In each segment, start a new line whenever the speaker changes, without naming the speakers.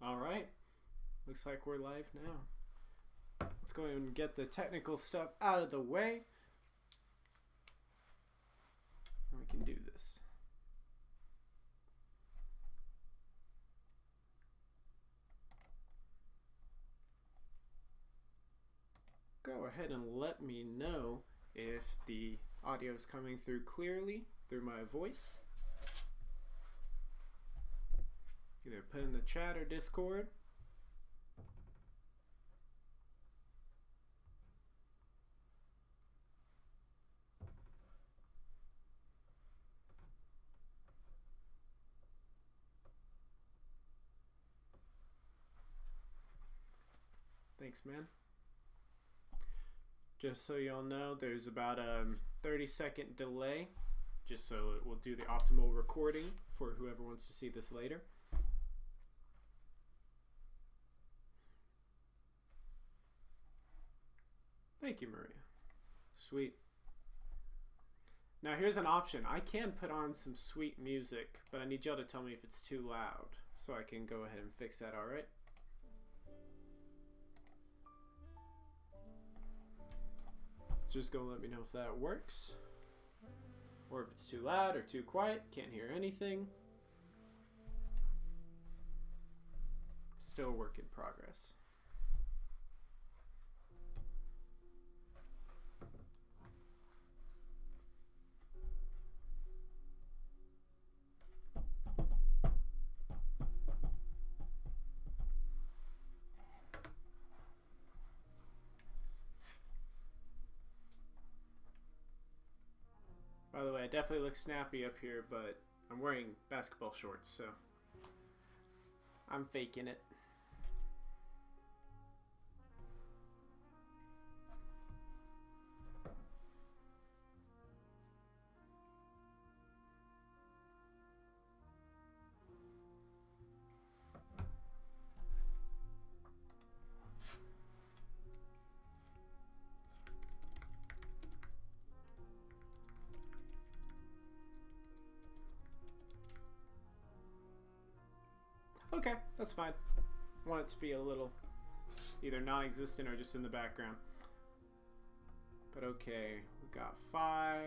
All right, looks like we're live now. Let's go ahead and get the technical stuff out of the way. And we can do this. Go ahead and let me know if the audio is coming through clearly through my voice. Either put in the chat or Discord. Thanks, man. Just so y'all know, there's about a 30-second delay, just so it will do the optimal recording for whoever wants to see this later. Thank you, Maria. Sweet. Now here's an option. I can put on some sweet music, but I need y'all to tell me if it's too loud, so I can go ahead and fix that, all right? So just go let me know if that works, or if it's too loud or too quiet, can't hear anything. Still a work in progress. By the way, I definitely look snappy up here, but I'm wearing basketball shorts, so I'm faking it. Okay, that's fine. I want it to be a little either non-existent or just in the background. But okay, we got 5.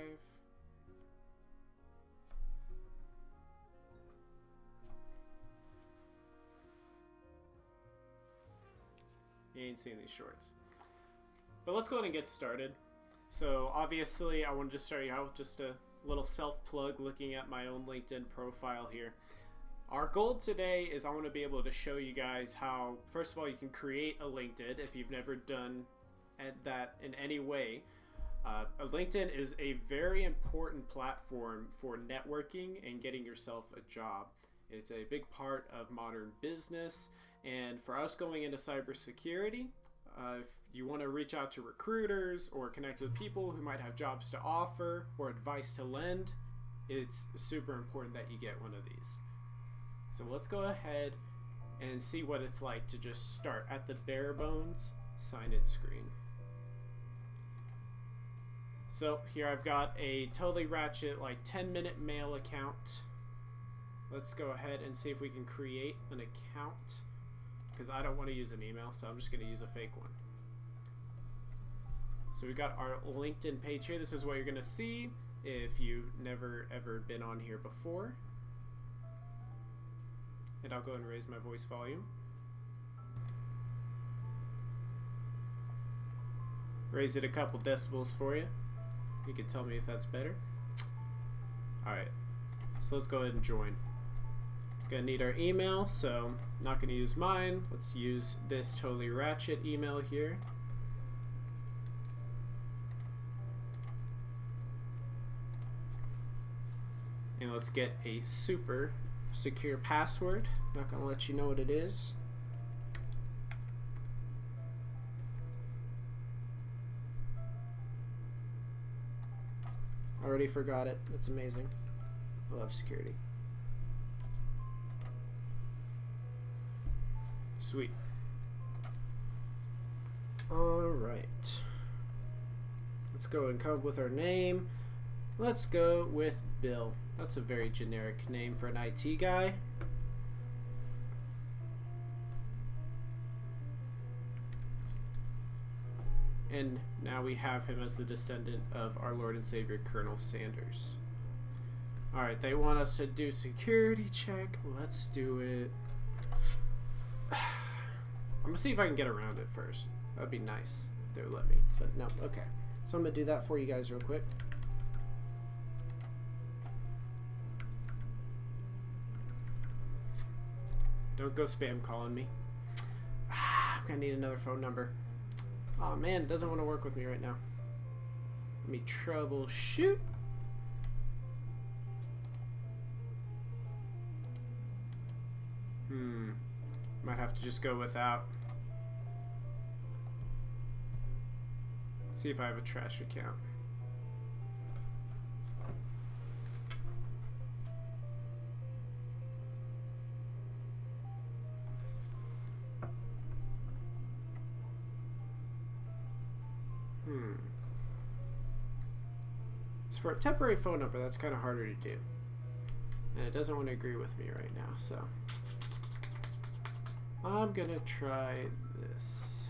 You ain't seen these shorts. But let's go ahead and get started. So obviously I wanted to start you out with just a little self-plug looking at my own LinkedIn profile here. Our goal today is I want to be able to show you guys how, first of all, you can create a LinkedIn if you've never done that in any way. A LinkedIn is a very important platform for networking and getting yourself a job. It's a big part of modern business, and for us going into cybersecurity, if you want to reach out to recruiters or connect with people who might have jobs to offer or advice to lend, it's super important that you get one of these. So let's go ahead and see what it's like to just start at the bare bones sign-in screen. So here I've got a totally ratchet like 10-minute mail account. Let's go ahead and see if we can create an account, because I don't want to use an email, so I'm just going to use a fake one. So we've got our LinkedIn page here. This is what you're going to see if you've never ever been on here before. And I'll go ahead and raise my voice volume. Raise it a couple decibels for you. You can tell me if that's better. Alright, so let's go ahead and join. Gonna need our email, so I'm not gonna use mine. Let's use this totally ratchet email here. And let's get a super secure password. Not gonna let you know what it is. Already forgot it. It's amazing. I love security. Sweet. Alright. Let's go and come up with our name. Let's go with Bill. That's a very generic name for an IT guy. And now we have him as the descendant of our Lord and Savior, Colonel Sanders. Alright, they want us to do security check. Let's do it. I'm gonna see if I can get around it first. That'd be nice. They would let me. But no, okay. So I'm gonna do that for you guys real quick. Don't go spam calling me. I'm gonna need another phone number. Oh man, it doesn't want to work with me right now. Let me troubleshoot. Might have to just go without. See if I have a trash account. It's for a temporary phone number, that's kind of harder to do. And it doesn't want to agree with me right now, so I'm gonna try this.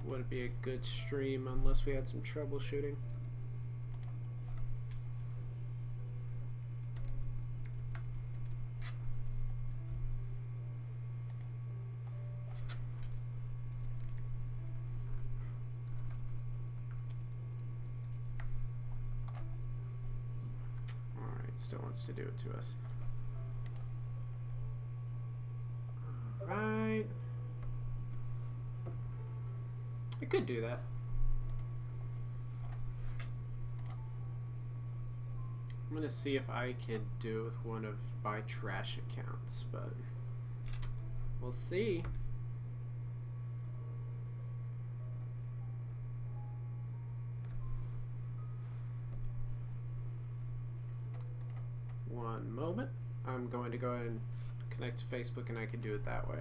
Wouldn't be a good stream unless we had some troubleshooting. Still wants to do it to us. Alright. I could do that. I'm gonna see if I can do it with one of my trash accounts, but we'll see. One moment. I'm going to go ahead and connect to Facebook and I can do it that way.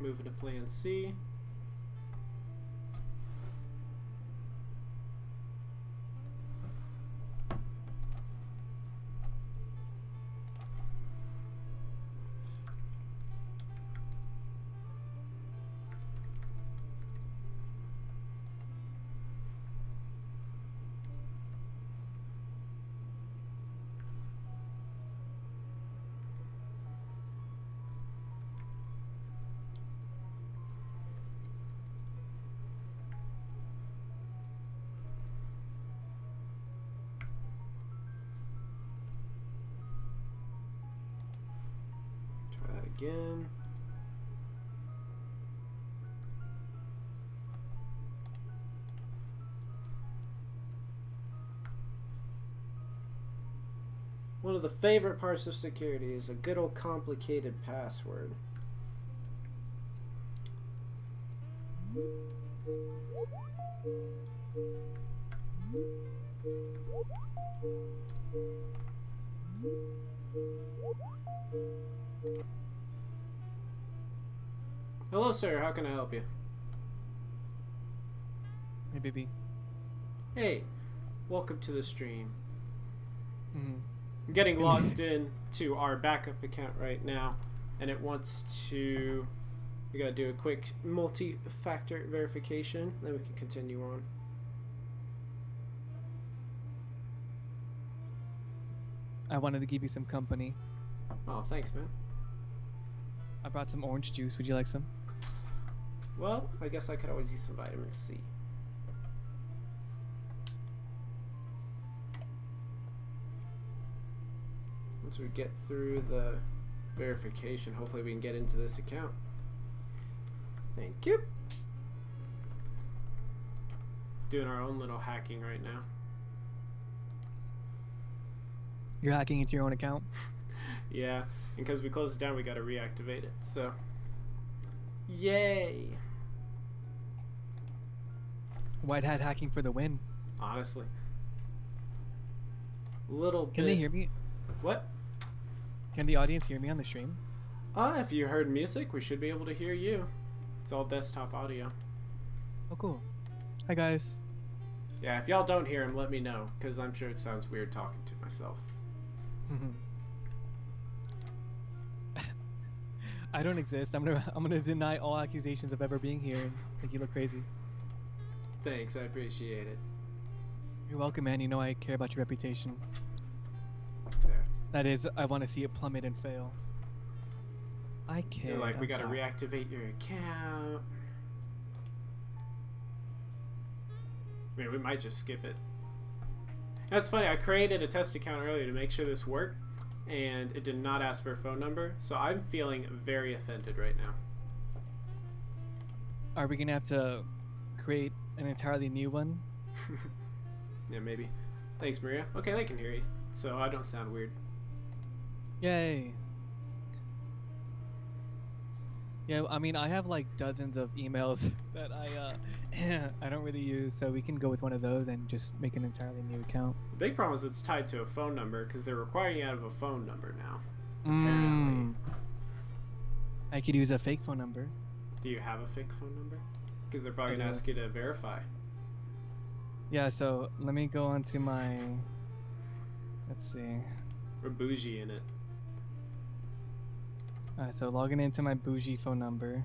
Moving to plan C. Again. One of the favorite parts of security is a good old complicated password. Hello, sir. How can I help you?
Hey, baby.
Hey. welcome to the stream.
Mm.
I'm getting logged in to our backup account right now, and it wants to... We gotta do a quick multi-factor verification, then we can continue on.
I wanted to give you some company.
Oh, thanks, man.
I brought some orange juice. Would you like some?
Well, I guess I could always use some vitamin C. Once we get through the verification, hopefully we can get into this account. Thank you. Doing our own little hacking right now.
You're hacking into your own account?
Yeah, and because we closed it down, we gotta reactivate it, so... Yay!
White hat hacking for the win.
Honestly. Little bit...
Can they hear me?
What?
Can the audience hear me on the stream?
If you heard music, we should be able to hear you. It's all desktop audio.
Oh, cool. Hi, guys.
Yeah, if y'all don't hear him, let me know, because I'm sure it sounds weird talking to myself.
I don't exist. I'm gonna deny all accusations of ever being here and think you look crazy.
Thanks, I appreciate it.
You're welcome, man. You know I care about your reputation.
There.
That is, I want to see it plummet and fail. I care.
You're like, we gotta
sorry.
reactivate your account. I mean, we might just skip it. That's funny, I created a test account earlier to make sure this worked, and it did not ask for a phone number, so I'm feeling very offended right now.
Are we gonna have to create an entirely new one?
Yeah, maybe. Thanks, Maria. Okay, they can hear you, so I don't sound weird.
Yay. Yeah, I mean, I have like dozens of emails that I don't really use, so we can go with one of those and just make an entirely new account.
The big problem is it's tied to a phone number, because they're requiring you out of a phone number now. Apparently.
I could use a fake phone number.
Do you have a fake phone number? Because they're probably
I
going to
do.
ask you to verify.
Yeah, so let me go onto my... Let's see.
Or bougie in it.
Alright, so logging into my bougie phone number.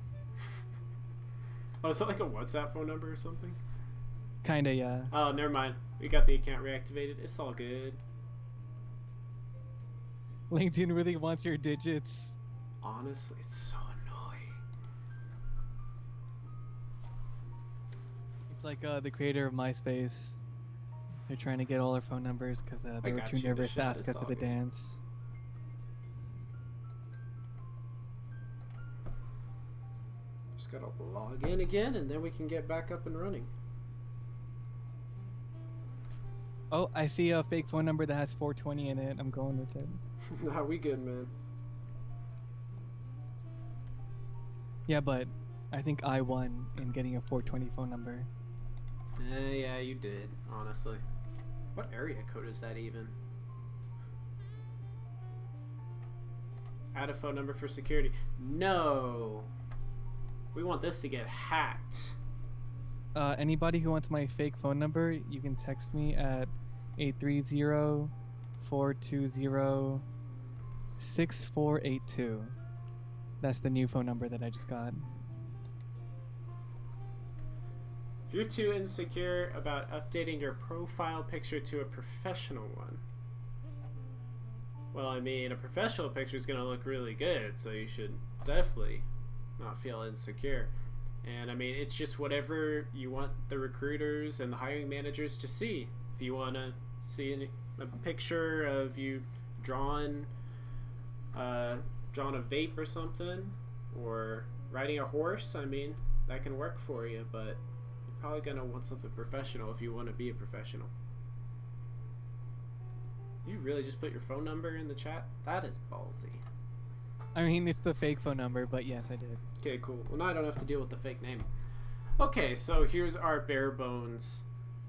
Oh, is that like a WhatsApp phone number or something?
Kinda, yeah.
Oh, never mind. We got the account reactivated. It's all good.
LinkedIn really wants your digits.
Honestly, it's so annoying.
It's like the creator of MySpace. They're trying to get all our phone numbers because they were
got
too
you,
nervous to
Nisha.
ask
It's
us to
all
the
good.
dance.
Just gotta log in again, and then we can get back up and running.
Oh, I see a fake phone number that has 420 in it. I'm going with it.
Nah, we good, man.
Yeah, but I think I won in getting a 420 phone number.
Yeah, you did, honestly. What area code is that even? Add a phone number for security. No! We want this to get hacked.
Anybody who wants my fake phone number, you can text me at 830-420-6482. That's the new phone number that I just got.
If you're too insecure about updating your profile picture to a professional one, well, I mean, a professional picture is going to look really good, so you should definitely not feel insecure. And I mean, it's just whatever you want the recruiters and the hiring managers to see. If you want to see a picture of you drawn a vape or something, or riding a horse, I mean, that can work for you, but you're probably going to want something professional if you want to be a professional. You really just put your phone number in the chat? That is ballsy.
I mean, it's the fake phone number, but yes, I did.
Okay, cool. Well, now I don't have to deal with the fake name. Okay, so here's our bare bones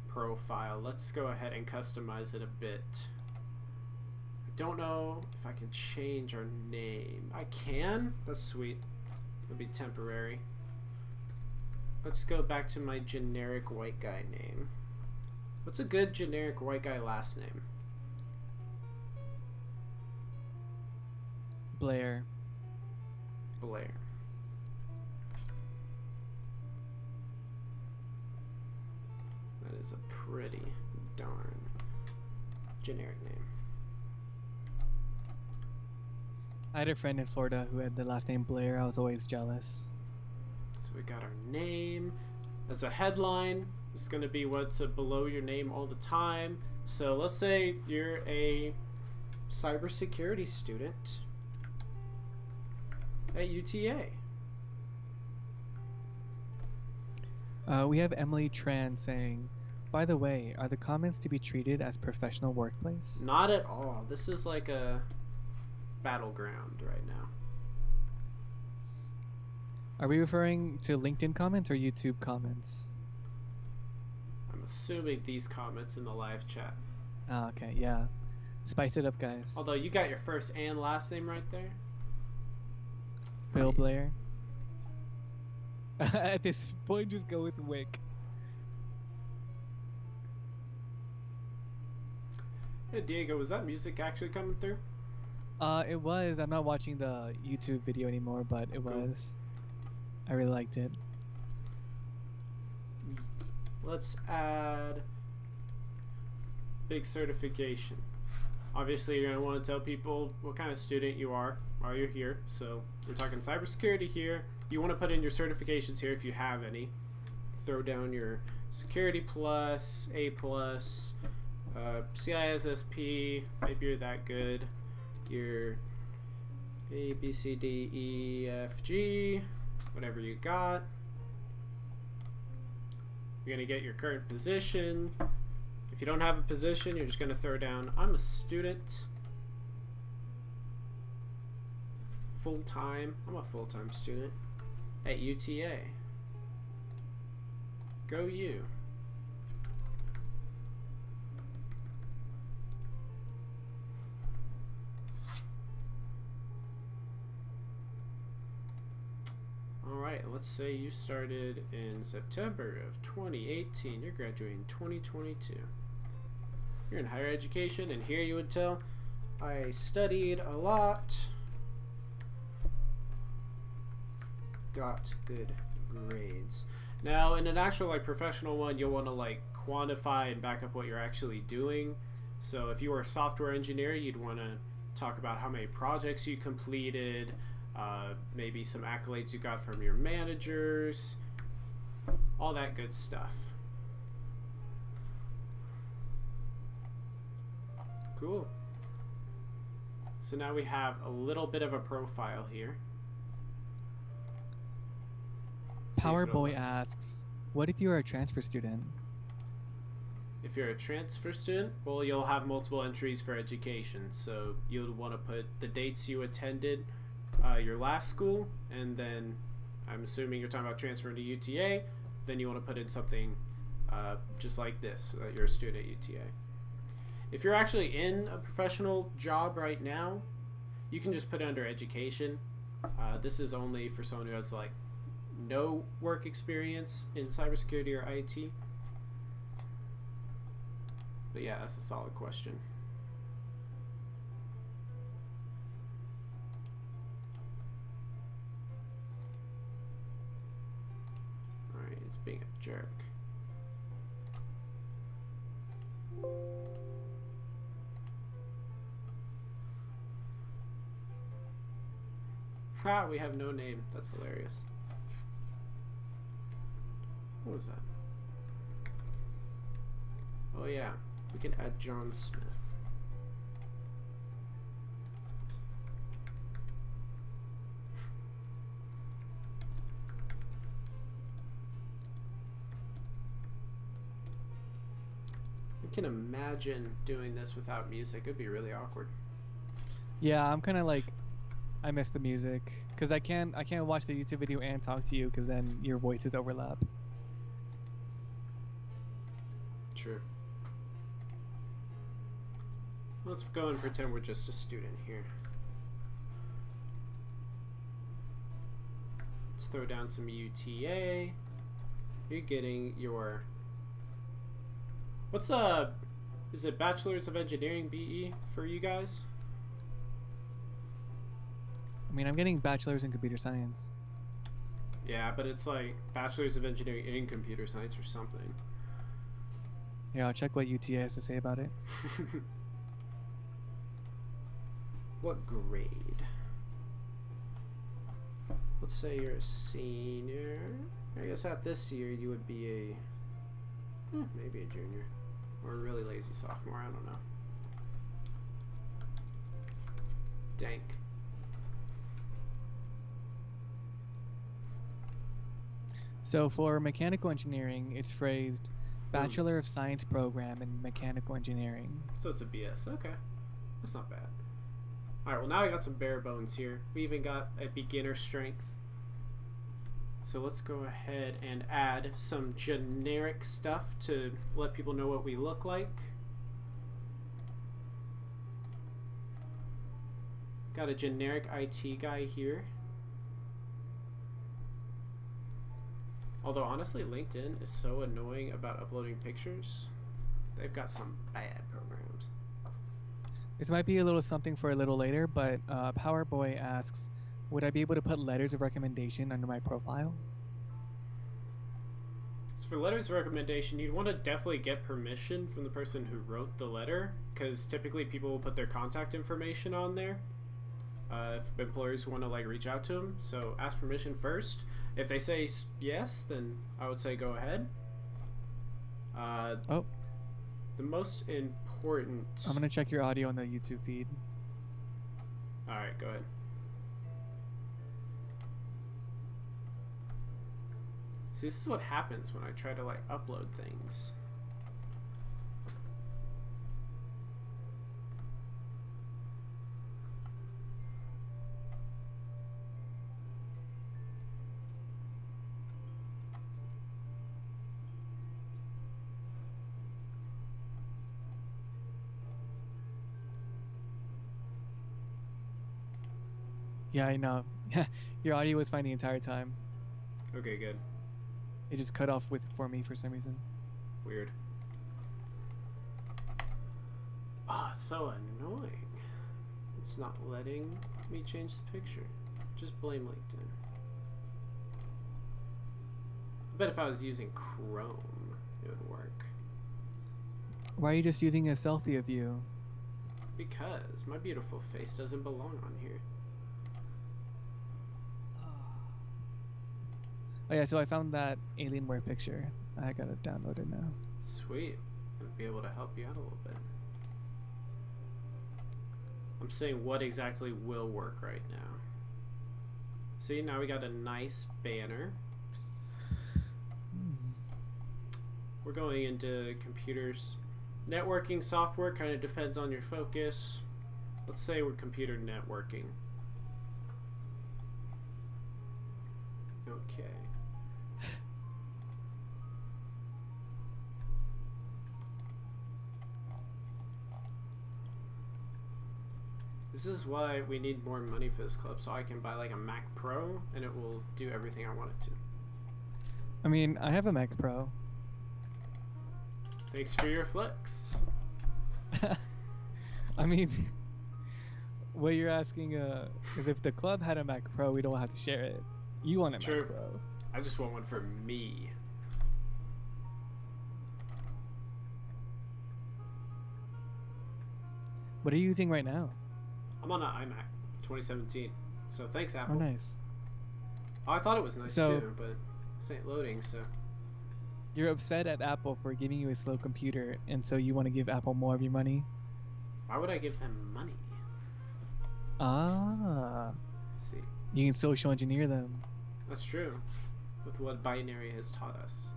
profile. Let's go ahead and customize it a bit. I don't know if I can change our name. I can? That's sweet. It'll be temporary. Let's go back to my generic white guy name. What's a good generic white guy last name?
Blair.
Blair. That is a pretty darn generic name.
I had a friend in Florida who had the last name Blair. I was always jealous.
So we got our name. As a headline, it's going to be what's below your name all the time. So let's say you're a cybersecurity student at UTA.
We have Emily Tran saying, by the way, are the comments to be treated as professional workplace?
Not at all. This is like a battleground right now.
Are we referring to LinkedIn comments or YouTube comments?
I'm assuming these comments in the live chat.
Oh, okay, yeah. Spice it up, guys.
Although you got your first and last name right there.
Bill Blair. At this point, just go with Wick.
Hey Diego, was that music actually coming through?
It was. I'm not watching the YouTube video anymore, but it was. I really liked it.
Let's add big certification. Obviously, you're going to want to tell people what kind of student you are while you're here. So we're talking cybersecurity here. You want to put in your certifications here if you have any. Throw down your Security Plus, A Plus, CISSP. Maybe you're that good. Your A, B, C, D, E, F, G. Whatever you got. You're going to get your current position. If you don't have a position, you're just going to throw down, I'm a student. Full-time. I'm a full-time student at UTA. Go you. Alright, let's say you started in September of 2018. You're graduating 2022. You're in higher education, and here you would tell, I studied a lot, got good grades. Now, in an actual like professional one, you'll want to like quantify and back up what you're actually doing. So if you were a software engineer, you'd want to talk about how many projects you completed, maybe some accolades you got from your managers, all that good stuff. Cool. So now we have a little bit of a profile here.
Power Boy asks, what if you are a transfer student?
If you're a transfer student, well, you'll have multiple entries for education. So you'll want to put the dates you attended your last school, and then I'm assuming you're talking about transferring to UTA, then you want to put in something just like this, you're a student at UTA. If you're actually in a professional job right now, you can just put it under education. This is only for someone who has like no work experience in cybersecurity or IT. But yeah, that's a solid question. Alright, it's being a jerk. Ah, we have no name. That's hilarious. What was that? Oh yeah, we can add John Smith. I can imagine doing this without music. It'd be really awkward.
Yeah, I'm kind of like, I miss the music because I can't watch the YouTube video and talk to you because then your voices overlap.
True. Let's go and pretend we're just a student here. Let's throw down some UTA. You're getting your, What's is it Bachelor's of Engineering BE for you guys?
I mean, I'm getting bachelor's in computer science.
Yeah, but it's like Bachelor's of Engineering in Computer Science or something.
Yeah, I'll check what UTA has to say about it.
What grade? Let's say you're a senior. I guess at this year you would be a maybe a junior or a really lazy sophomore. I don't know. Dank.
So for mechanical engineering, it's phrased Bachelor of Science program in mechanical engineering.
So it's a BS. Okay, that's not bad. All right. Well, now I got some bare bones here. We even got a beginner strength. So let's go ahead and add some generic stuff to let people know what we look like. Got a generic IT guy here. Although honestly, LinkedIn is so annoying about uploading pictures. They've got some bad programs.
This might be a little something for a little later, but Powerboy asks, would I be able to put letters of recommendation under my profile?
So for letters of recommendation, you'd want to definitely get permission from the person who wrote the letter, because typically people will put their contact information on there if employers want to like reach out to them. So ask permission first. If they say yes, then I would say go ahead. The most important...
I'm going to check your audio on the YouTube feed.
Alright, go ahead. See, this is what happens when I try to like upload things.
Yeah, I know. Your audio was fine the entire time.
Okay, good.
It just cut off for me for some reason.
Weird. Oh, it's so annoying. It's not letting me change the picture. Just blame LinkedIn. I bet if I was using Chrome, it would work.
Why are you just using a selfie of you?
Because my beautiful face doesn't belong on here.
Oh yeah, so I found that Alienware picture. I gotta download it now.
Sweet. I'll be able to help you out a little bit. I'm saying what exactly will work right now. See, now we got a nice banner. We're going into computers. Networking software kind of depends on your focus. Let's say we're computer networking. Okay. This is why we need more money for this club, so I can buy like a Mac Pro and it will do everything I want it to.
I mean, I have a Mac Pro.
Thanks for your flex.
I mean, what you're asking is if the club had a Mac Pro, we don't have to share it. You want a
True.
Mac Pro.
I just want one for me.
What are you using right now?
I'm on an iMac 2017. So thanks, Apple.
Oh, nice.
Oh, I thought it was nice
So-
too, but this ain't loading, so.
You're upset at Apple for giving you a slow computer, and so you want to give Apple more of your money?
Why would I give them money?
Ah.
Let's see.
You can social engineer them.
That's true. With what binary has taught us.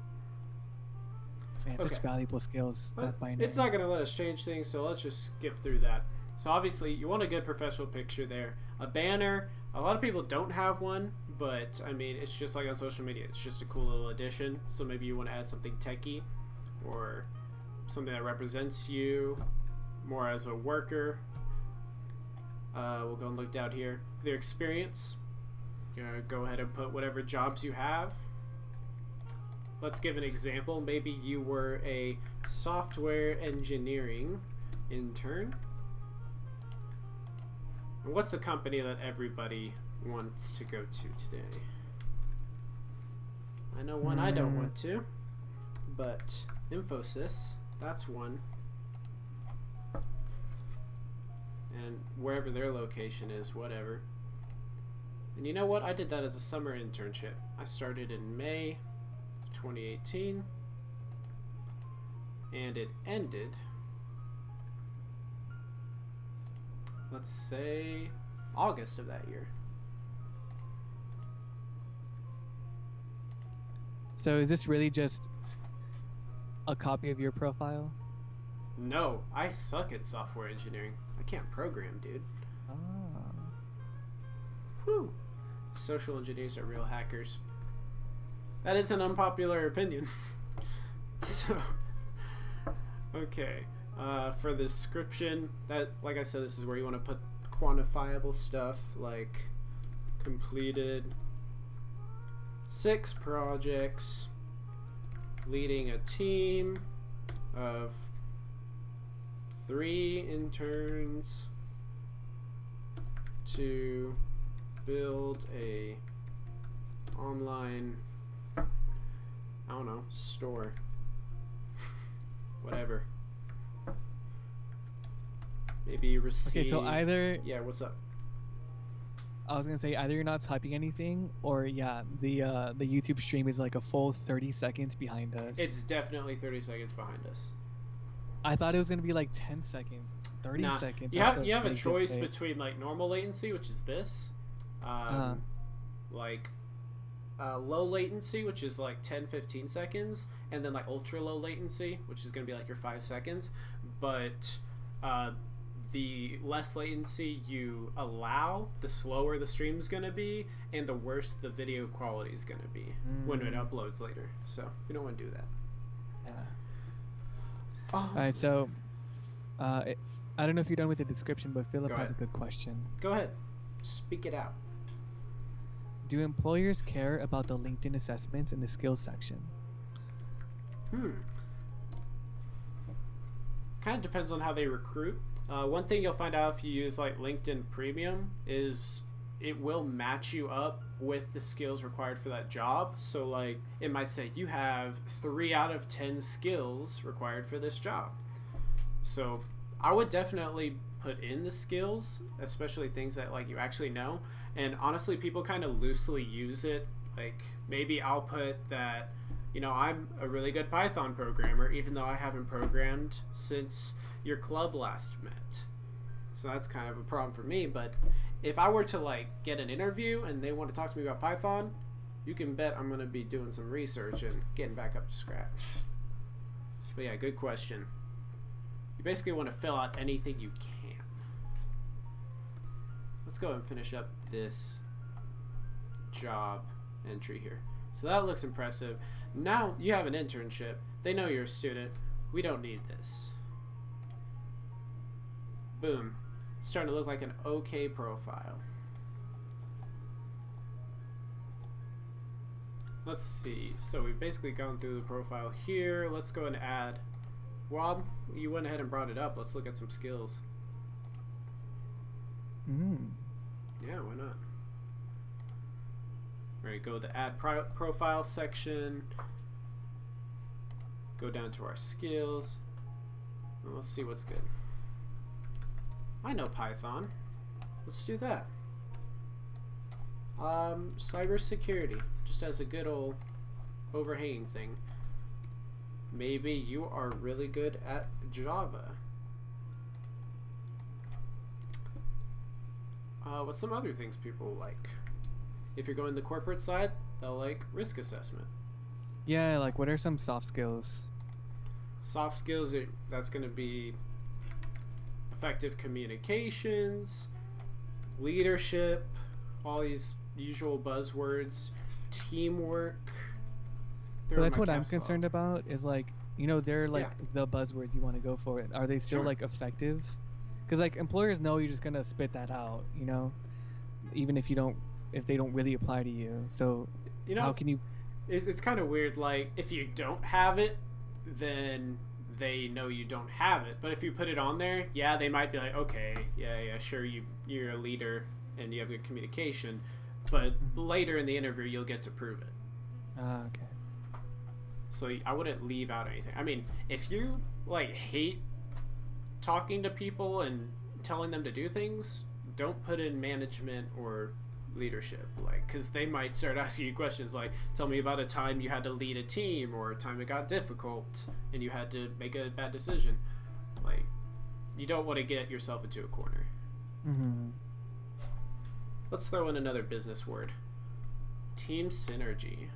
Man,
Okay.
such valuable skills,
But
that binary.
it's not going to let us change things, so let's just skip through that. So obviously, you want a good professional picture there. A banner, a lot of people don't have one, but I mean, it's just like on social media. It's just a cool little addition. So maybe you want to add something techy or something that represents you more as a worker. We'll go and look down here. Their experience. Go ahead and put whatever jobs you have. let's give an example. Maybe you were a software engineering intern. What's a company that everybody wants to go to today? I know one I don't want to, but Infosys, that's one. And wherever their location is, whatever. And you know what? I did that as a summer internship. I started in May 2018, and it ended, let's say, August of that year.
So is this really just a copy of your profile?
No, I suck at software engineering. I can't program, dude.
Ah.
Whew. Social engineers are real hackers. That is an unpopular opinion. So, okay. For the description, that, like I said, this is where you want to put quantifiable stuff like completed 6 projects, leading a team of 3 interns to build a online, I don't know, store. Whatever. Maybe receive.
Okay, so either
Yeah, what's up?
I was gonna say either you're not typing anything, or yeah, the YouTube stream is like a full 30 seconds behind us.
It's definitely 30 seconds behind us.
I thought it was gonna be like 10 seconds, 30
Nah,
seconds.
you have a
pretty good
choice
pick.
between like normal latency, which is this, like low latency, which is like 10-15 seconds, and then like ultra low latency, which is gonna be like your 5 seconds. But the less latency you allow, the slower the stream's gonna be, and the worse the video quality is gonna be when it uploads later. So you don't want to do that.
Yeah.
Oh.
All right, so I don't know if you're done with the description, but Philip has a good question.
Go ahead, speak it out.
Do employers care about the LinkedIn assessments in the skills section?
Kind of depends on how they recruit. One thing you'll find out if you use like LinkedIn Premium is it will match you up with the skills required for that job. So like it might say you have 3 out of 10 skills required for this job. So I would definitely put in the skills, especially things that like you actually know. And honestly, people kind of loosely use it. Like maybe I'll put that, you know, I'm a really good Python programmer, even though I haven't programmed since your club last met. So that's kind of a problem for me. But if I were to like get an interview and they want to talk to me about Python, you can bet I'm going to be doing some research and getting back up to scratch. But yeah, good question. You basically want to fill out anything you can. Let's go and finish up this job entry here. So that looks impressive. Now you have an internship. They know you're a student. We don't need this. Boom. It's starting to look like an okay profile. Let's see. So we've basically gone through the profile here. Let's go and add. Rob, you went ahead and brought it up. Let's look at some skills. Yeah, why not? Alright, go to add profile section. Go down to our skills. Well, let's see what's good. I know Python. Let's do that. Cybersecurity, just as a good old overhanging thing. Maybe you are really good at Java. What's some other things people like? If you're going the corporate side, they'll like risk assessment.
Yeah, like what are some soft skills?
Soft skills, that's going to be effective communications, leadership, all these usual buzzwords, teamwork.
So that's what I'm concerned about is like, you know, they're like the buzzwords you want to go for. Are they still like effective? Because like employers know you're just gonna spit that out, you know, even if they don't really apply to you. So
you know,
how can you
it's kind of weird. Like, if you don't have it, then they know you don't have it. But if you put it on there, yeah, they might be like, okay, yeah, sure, you're a leader and you have good communication. But later in the interview, you'll get to prove it.
Okay.
So I wouldn't leave out anything. I mean, if you, like, hate talking to people and telling them to do things, don't put in management or leadership, like, because they might start asking you questions like, tell me about a time you had to lead a team or a time it got difficult and you had to make a bad decision. Like, you don't want to get yourself into a corner. Let's throw in another business word. Team synergy.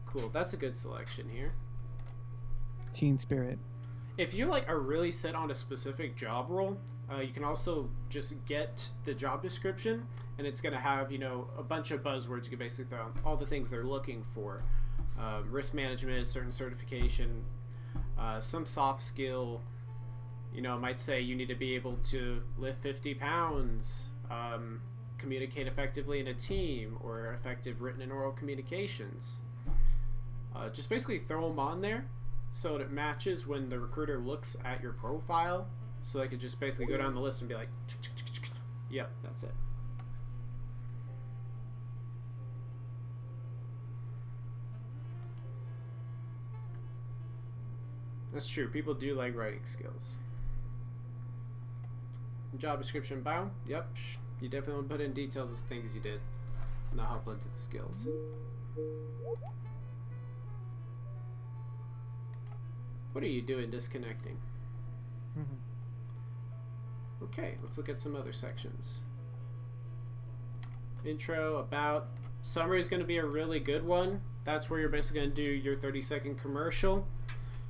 Cool, that's a good selection here.
Team spirit.
If you, like, are really set on a specific job role, you can also just get the job description, and it's going to have, you know, a bunch of buzzwords you can basically throw on, all the things they're looking for. Risk management, certain certification, some soft skill. You know, it might say you need to be able to lift 50 pounds, communicate effectively in a team, or effective written and oral communications. Just basically throw them on there so it matches when the recruiter looks at your profile, so they could just basically go down the list and be like, yep, that's it. That's true. People do like writing skills. Job description, bio. Yep. You definitely want to put in details of things you did, and that'll help into the skills. What are you doing disconnecting? Okay, let's look at some other sections. Intro, about. Summary is going to be a really good one. That's where you're basically going to do your 30-second commercial.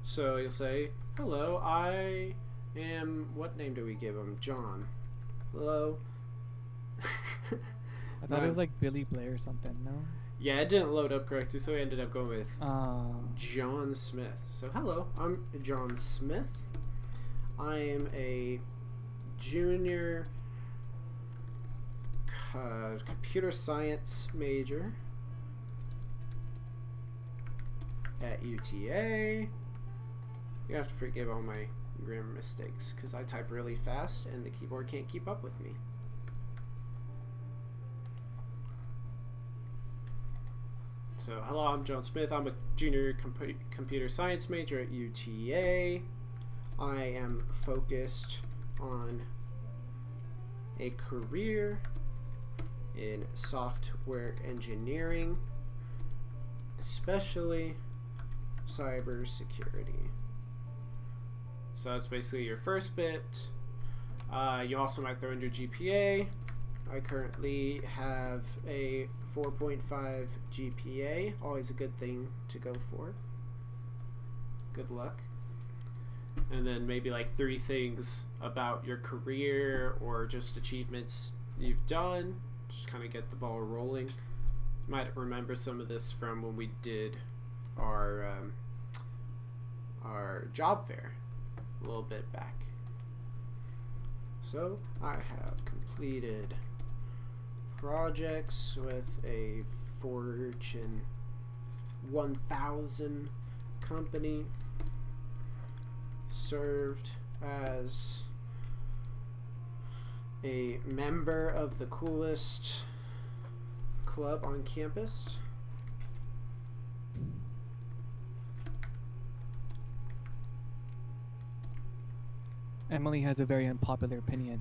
So you'll say, hello, I am, what name do we give him? John. Hello.
I thought it was like Billy Blair or something, no?
Yeah, it didn't load up correctly, so we ended up going with John Smith. So, hello, I'm John Smith. I am a junior computer science major at UTA. You have to forgive all my grammar mistakes because I type really fast and the keyboard can't keep up with me. So, hello, I'm John Smith. I'm a junior computer science major at UTA. I am focused on a career in software engineering, especially cybersecurity. So that's basically your first bit. You also might throw in your GPA. I currently have a 4.5 GPA, always a good thing to go for. Good luck. And then maybe like 3 things about your career or just achievements you've done. Just kind of get the ball rolling. You might remember some of this from when we did our job fair a little bit back. So I have completed projects with a Fortune 1000 company, served as a member of the coolest club on campus.
Emily has a very unpopular opinion.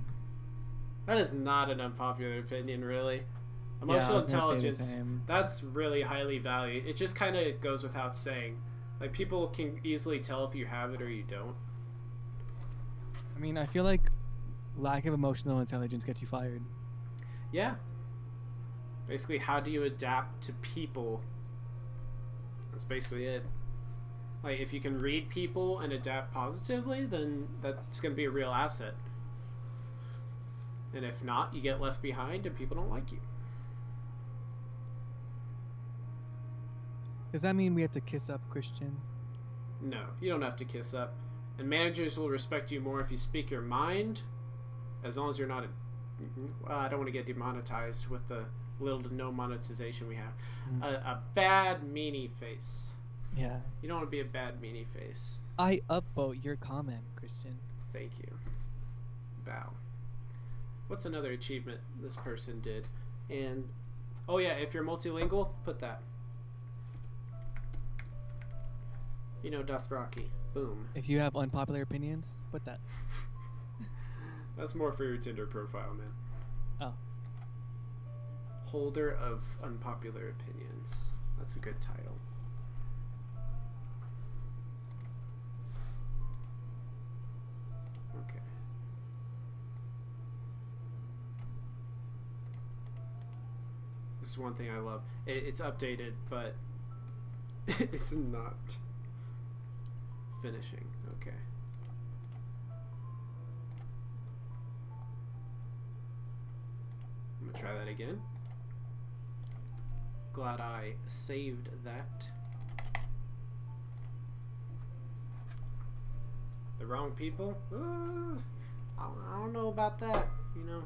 That is not an unpopular opinion, really. Emotional intelligence, that's really highly valued. It just kind of goes without saying. Like, people can easily tell if you have it or you don't.
I mean, I feel like lack of emotional intelligence gets you fired.
Yeah. Basically, how do you adapt to people? That's basically it. Like, if you can read people and adapt positively, then that's going to be a real asset. And if not, you get left behind and people don't like you.
Does that mean we have to kiss up, Christian?
No, you don't have to kiss up. And managers will respect you more if you speak your mind, as long as you're not I don't want to get demonetized with the little to no monetization we have. A bad meanie face.
Yeah.
You don't want to be a bad meanie face.
I upvote your comment, Christian.
Thank you. Bow. What's another achievement this person did? And oh yeah, if you're multilingual, put that. You know, Dothraki. Boom.
If you have unpopular opinions, put that.
That's more for your Tinder profile, man.
Oh.
Holder of unpopular opinions. That's a good title. Okay. This is one thing I love. It's updated, but it's not finishing. Okay. I'm gonna try that again. Glad I saved that. The wrong people? I don't know about that. You know,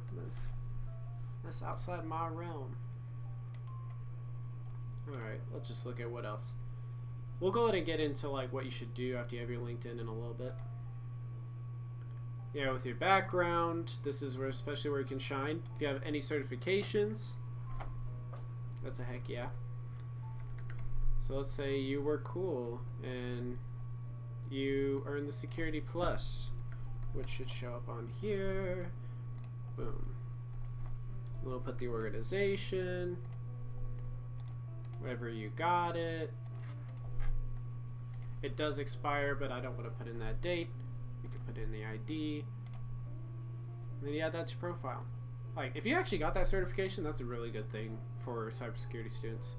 that's outside my realm. Alright, let's just look at what else. We'll go ahead and get into like what you should do after you have your LinkedIn in a little bit. Yeah, with your background, this is where, especially where you can shine. If you have any certifications, that's a heck yeah. So let's say you were cool and you earn the Security Plus, which should show up on here. Boom. We'll put the organization, wherever you got it. It does expire, but I don't want to put in that date. You can put in the ID. And then you add that to your profile. Like, if you actually got that certification, that's a really good thing for cybersecurity students.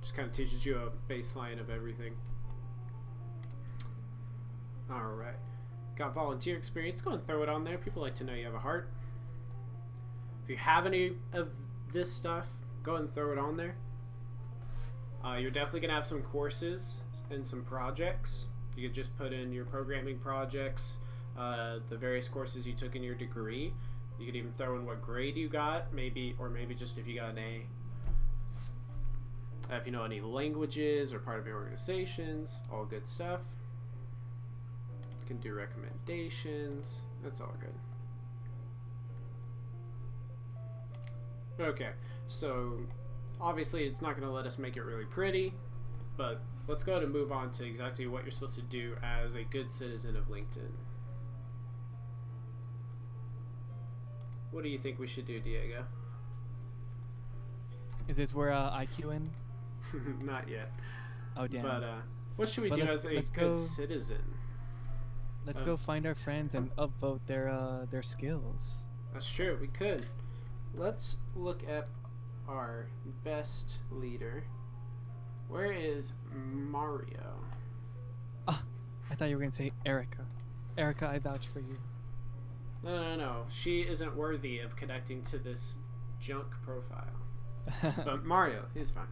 Just kind of teaches you a baseline of everything. Alright. Got volunteer experience. Go and throw it on there. People like to know you have a heart. If you have any of this stuff, go and throw it on there. You're definitely going to have some courses and some projects. You could just put in your programming projects, the various courses you took in your degree. You could even throw in what grade you got, maybe, or maybe just if you got an A. If you know any languages or part of your organizations, all good stuff. You can do recommendations. That's all good. Okay, so obviously it's not going to let us make it really pretty, but let's go ahead and move on to exactly what you're supposed to do as a good citizen of LinkedIn. What do you think we should do, Diego?
Is this where IQ in?
Not yet.
Oh, damn.
But what should we do as a good citizen?
Let's go find our friends and upvote their skills.
That's true. We could. Let's look at our best leader. Where is Mario?
Ah, I thought you were gonna say Erica. Erica, I vouch for you.
No. She isn't worthy of connecting to this junk profile. But Mario, he's fine.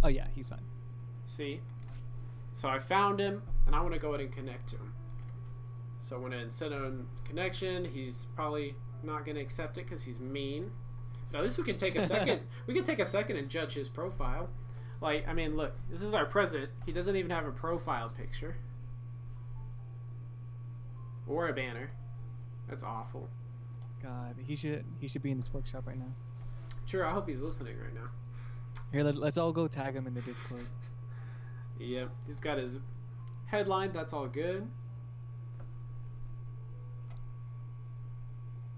Oh yeah, he's fine.
See? So I found him, and I want to go ahead and connect to him. So when I send him connection, he's probably not going to accept it because he's mean. But at least we can take a second. We can take a second and judge his profile. Like, I mean, look, this is our president. He doesn't even have a profile picture. Or a banner. That's awful.
God, he should be in this workshop right now.
Sure, I hope he's listening right now.
Here, let's all go tag him in the Discord.
Yep, he's got his headline. That's all good.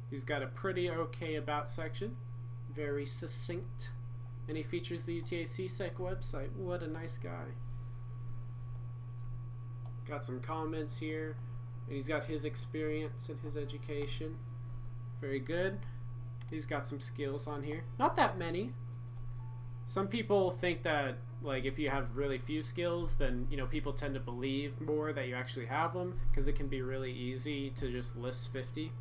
He's got a pretty okay about section. Very succinct. And he features the UTACSEC website. What a nice guy. Got some comments here. And he's got his experience and his education. Very good. He's got some skills on here. Not that many. Some people think that, like, if you have really few skills, then, you know, people tend to believe more that you actually have them, because it can be really easy to just list 50.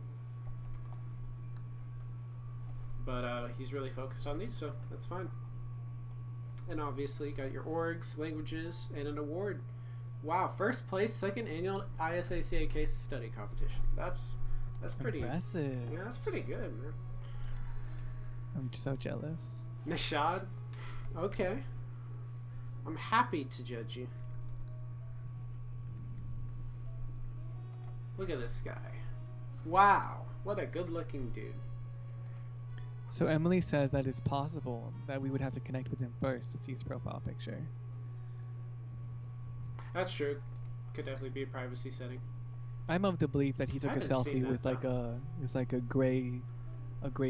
But he's really focused on these, so that's fine. And obviously, you got your orgs, languages, and an award. Wow, first place, second annual ISACA case study competition. That's pretty
impressive.
Yeah, that's pretty good, man.
I'm so jealous.
Nishad? Okay. I'm happy to judge you. Look at this guy. Wow, what a good-looking dude.
So Emily says that it's possible that we would have to connect with him first to see his profile picture.
That's true. Could definitely be a privacy setting.
I'm of the belief that he took a selfie with like a gray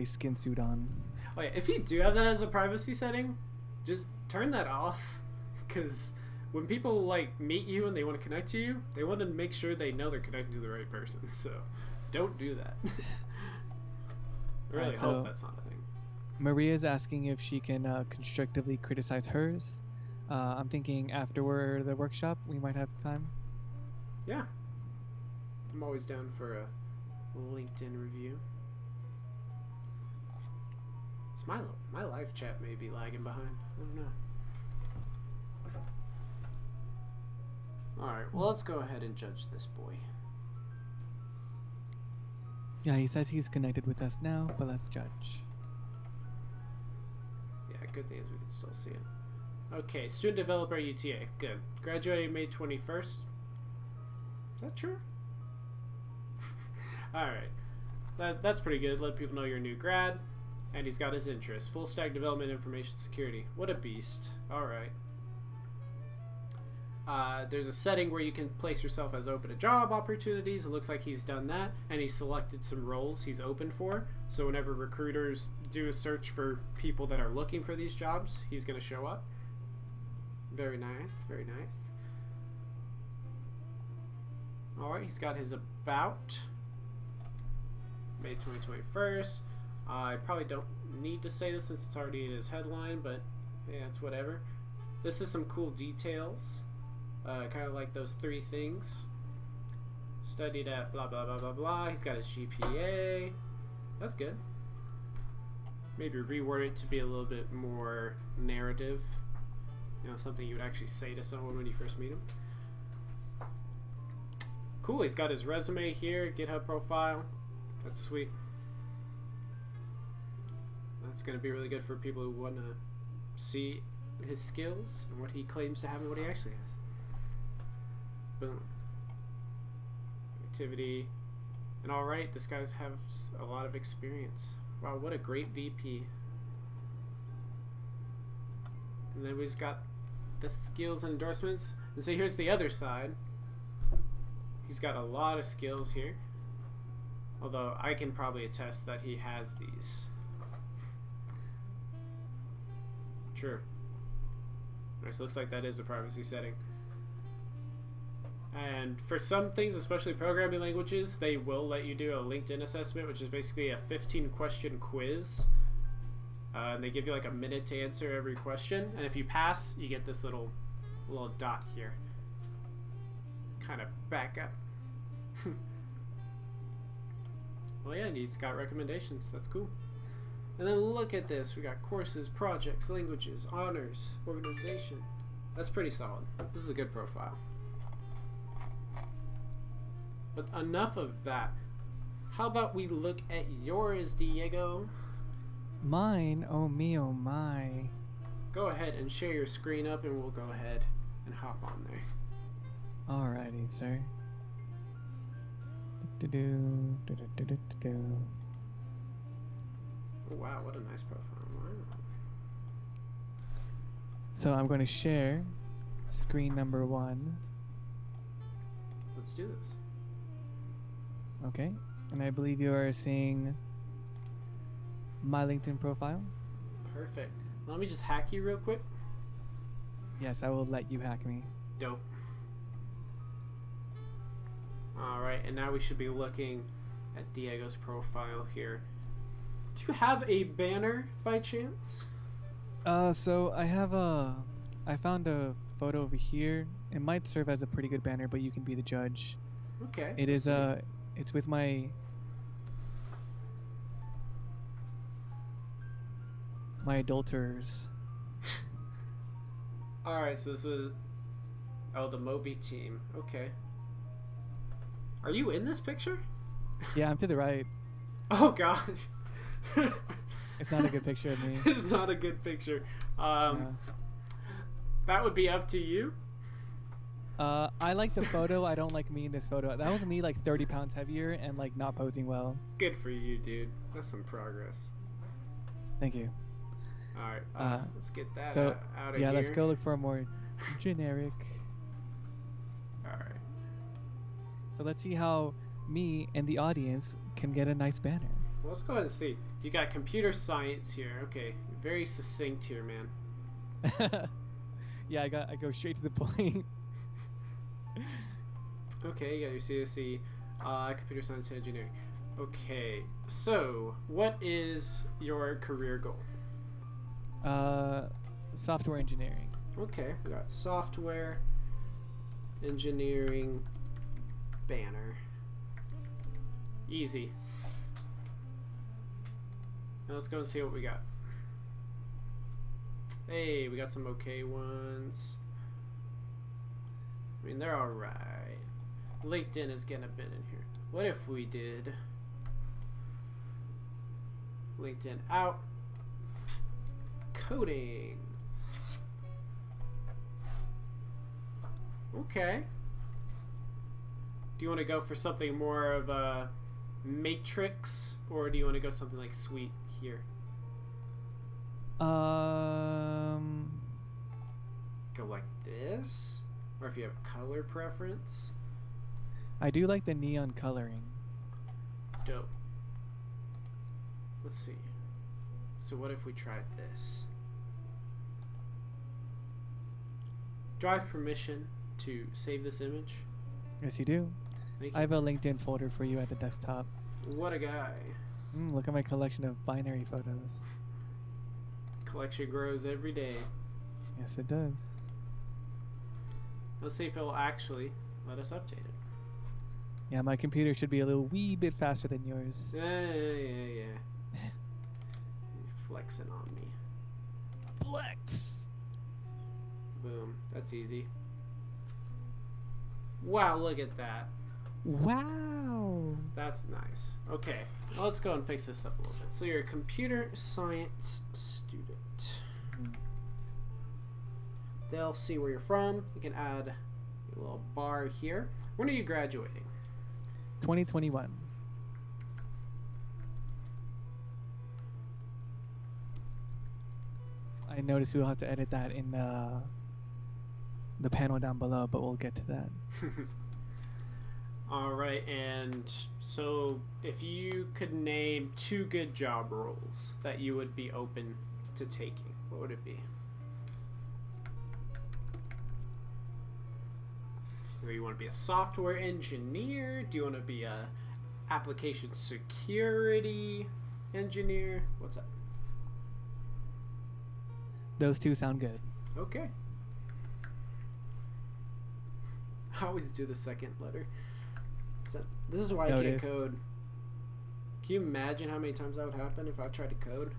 skin suit on.
Oh yeah, if you do have that as a privacy setting, just turn that off, because when people like meet you and they want to connect to you, they want to make sure they know they're connecting to the right person. So don't do that. I really hope that's not a thing.
Maria's asking if she can constructively criticize hers. I'm thinking after the workshop we might have time.
Yeah, I'm always down for a LinkedIn review. It's my live chat may be lagging behind. I don't know. Alright, well, let's go ahead and judge this boy.
Yeah, he says he's connected with us now, but let's judge.
Yeah, good thing is we can still see it. Okay, student developer UTA. Good. Graduated May 21st. Is that true? Alright. That's pretty good. Let people know you're a new grad. And he's got his interests. Full stack development, information security. What a beast. Alright. There's a setting where you can place yourself as open to job opportunities. It looks like he's done that. And he's selected some roles he's open for. So whenever recruiters do a search for people that are looking for these jobs, he's going to show up. Very nice. Very nice. Alright, he's got his about. May 2021. I probably don't need to say this since it's already in his headline, but yeah, it's whatever. This is some cool details. Kind of like those 3 things. Studied at blah blah blah blah blah. He's got his GPA. That's good. Maybe reword it to be a little bit more narrative. You know, something you would actually say to someone when you first meet him. Cool, he's got his resume here, GitHub profile. That's sweet. That's going to be really good for people who want to see his skills and what he claims to have and what he actually has. Boom. Activity. And alright, this guy's has a lot of experience. Wow, what a great VP. And then we've got the skills and endorsements. And so here's the other side. He's got a lot of skills here. Although I can probably attest that he has these. True. Alright, so looks like that is a privacy setting. And for some things, especially programming languages, they will let you do a LinkedIn assessment, which is basically a 15-question quiz. And they give you like a minute to answer every question. And if you pass, you get this little dot here. Kind of back up. Well, yeah, and he's got recommendations. That's cool. And then look at this. We got courses, projects, languages, honors, organization. That's pretty solid. This is a good profile. But enough of that. How about we look at yours, Diego?
Mine? Oh me, oh my.
Go ahead and share your screen up and we'll go ahead and hop on there.
Alrighty, sir.
Oh, wow, what a nice profile. Wow.
So I'm going to share screen number 1.
Let's do this.
Okay, and I believe you are seeing my LinkedIn profile.
Perfect. Let me just hack you real quick.
Yes, I will let you hack me.
Dope. Alright, and now we should be looking at Diego's profile here. Do you have a banner by chance?
So I found a photo over here. It might serve as a pretty good banner, but you can be the judge.
Okay.
It is it's with my adulterers.
Alright, so this was the Moby team. Okay. Are you in this picture?
Yeah, I'm to the right.
Oh gosh.
It's not a good picture of me.
It's not a good picture.
Yeah.
That would be up to you.
I like the photo. I don't like me in this photo. That was me like 30 pounds heavier and like not posing well.
Good for you, dude. That's some progress.
Thank you.
All right, let's get that out of here.
Yeah, let's go look for a more generic.
All right.
So let's see how me and the audience can get a nice banner.
Well, let's go ahead and see. You got computer science here. Okay, very succinct here, man.
Yeah, I go straight to the point.
Okay, you got your CSE, computer science engineering. Okay, so what is your career goal?
Software engineering.
Okay, we got software engineering banner. Easy. Now let's go and see what we got. Hey, we got some okay ones. I mean, they're alright. LinkedIn is getting a bit in here. What if we did LinkedIn out, coding? Okay. Do you want to go for something more of a matrix, or do you want to go something like suite here?
Go
like this? Or if you have a color preference?
I do like the neon coloring.
Dope. Let's see. So what if we tried this? Do I have permission to save this image?
Yes, you do.
Thank you.
I have a LinkedIn folder for you at the desktop.
What a guy.
Look at my collection of binary photos.
Collection grows every day.
Yes, it does.
Let's see if it'll actually let us update it.
Yeah, my computer should be a little wee bit faster than yours.
Yeah. You're flexing on me.
Flex!
Boom. That's easy. Wow, look at that.
Wow!
That's nice. Okay, well, let's go and fix this up a little bit. So you're a computer science student. They'll see where you're from. You can add a little bar here. When are you graduating?
2021. I noticed we'll have to edit that in the panel down below, but we'll get to that.
Alright, and so if you could name 2 good job roles that you would be open to taking, what would it be? Do you want to be a software engineer? Do you want to be a application security engineer? What's up?
Those 2 sound good.
Okay. I always do the second letter. This is why I can't code. Can you imagine how many times that would happen if I tried to code?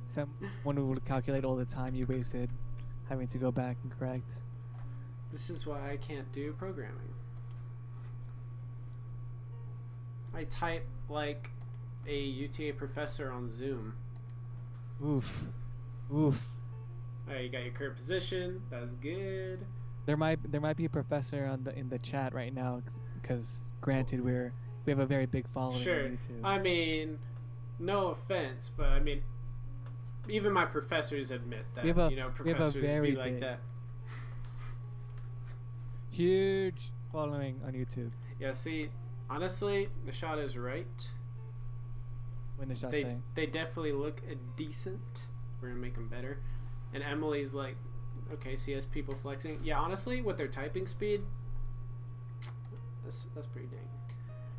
Someone would calculate all the time you wasted having to go back and correct.
This is why I can't do programming. I type like a UTA professor on Zoom.
Oof. Oof.
Alright, you got your current position. That's good.
There might be a professor in the chat right now, because granted we have a very big following
sure.
on YouTube.
I mean, no offense, but I mean, even my professors admit that. Professors be like that.
Huge following on YouTube.
Yeah. See, honestly, Nishad is right.
When Nishad say?
They definitely look decent. We're gonna make them better. And Emily's like, okay, see us people flexing. Yeah, honestly, with their typing speed, that's pretty dang.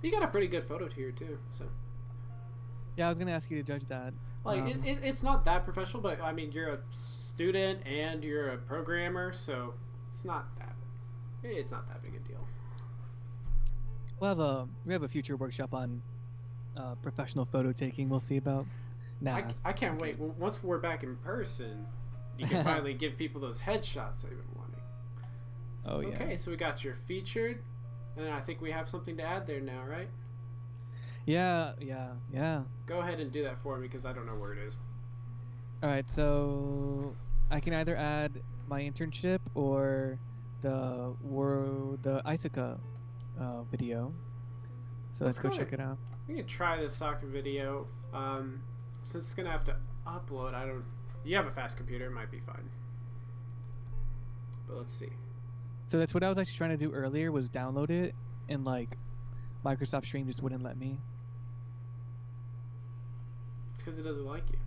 You got a pretty good photo here too. So.
Yeah, I was gonna ask you to judge that.
Like it's not that professional, but I mean you're a student and you're a programmer, so it's not that big a deal.
We have a future workshop on professional photo taking. We'll see about.
I can't wait. Once we're back in person, you can finally give people those headshots they've been wanting.
Oh, yeah.
Okay, so we got your featured, and I think we have something to add there now, right?
Yeah.
Go ahead and do that for me because I don't know where it is.
All right, so I can either add my internship or the Isuka video. So let's go check it out.
We can try this soccer video. Since it's gonna have to upload, you have a fast computer, it might be fine. But let's see.
So that's what I was actually trying to do earlier, was download it, and like Microsoft Stream just wouldn't let me.
It's because it doesn't like you.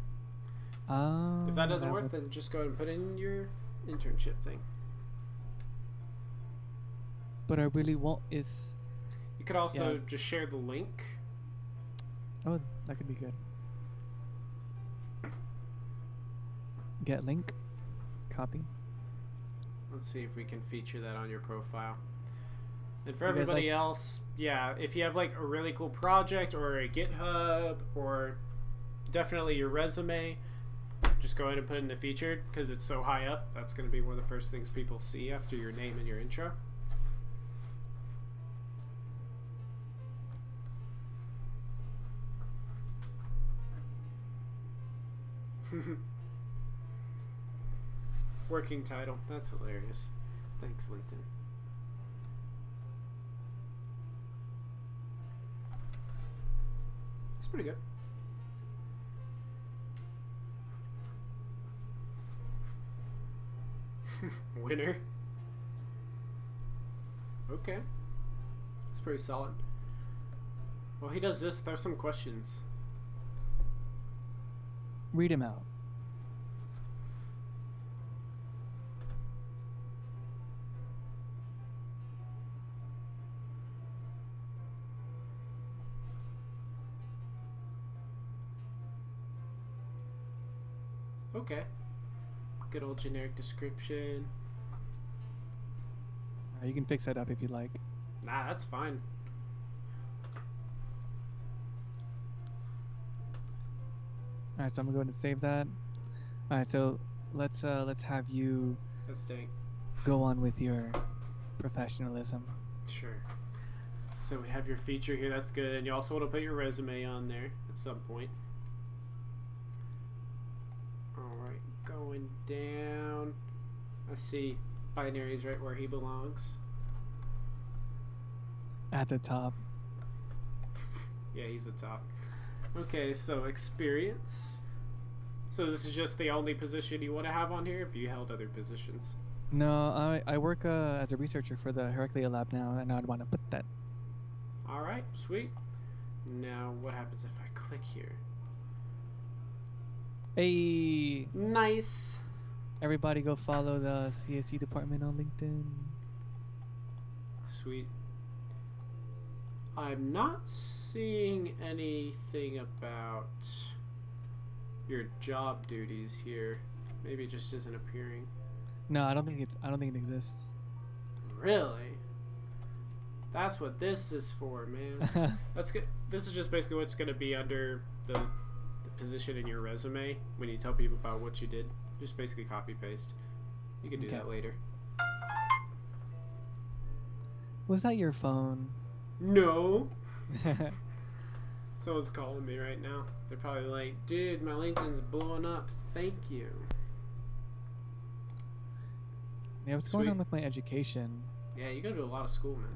Oh.
If that doesn't work, then just go ahead and put in your internship thing.
But I really want is...
You could also just share the link.
Oh, that could be good. Get link. Copy.
Let's see if we can feature that on your profile. And for everybody else, yeah, if you have like a really cool project or a GitHub or definitely your resume, just go ahead and put it in the featured because it's so high up. That's going to be one of the first things people see after your name and your intro. Working title. That's hilarious. Thanks, LinkedIn. It's pretty good. Winner. Okay. It's pretty solid. Well, he does this. There's some questions.
Read him out.
Okay. Good old generic description.
You can fix that up if you like.
Nah, that's fine.
All right, so I'm gonna go ahead and save that. All right, so let's have you go on with your professionalism.
Sure. So we have your feature here. That's good, and you also want to put your resume on there at some point. All right, going down. I see binary's right where he belongs.
At the top.
Yeah, he's the top. Okay, so experience. So this is just the only position you want to have on here? If you held other positions?
No, I work as a researcher for the Heraclea lab now, and I'd want to put that.
All right, sweet. Now, what happens if I click here?
Hey!
Nice!
Everybody go follow the CSU department on LinkedIn.
Sweet. I'm not seeing anything about your job duties here. Maybe it just isn't appearing.
No, I don't think it exists.
Really? That's what this is for, man. That's good. This is just basically what's going to be under the position in your resume when you tell people about what you did. Just basically copy paste. You can do that later.
Was that your phone?
No. Someone's calling me right now. They're probably like, dude, my LinkedIn's blowing up. Thank you.
Yeah, what's going on with my education?
Yeah, you go to a lot of school, man.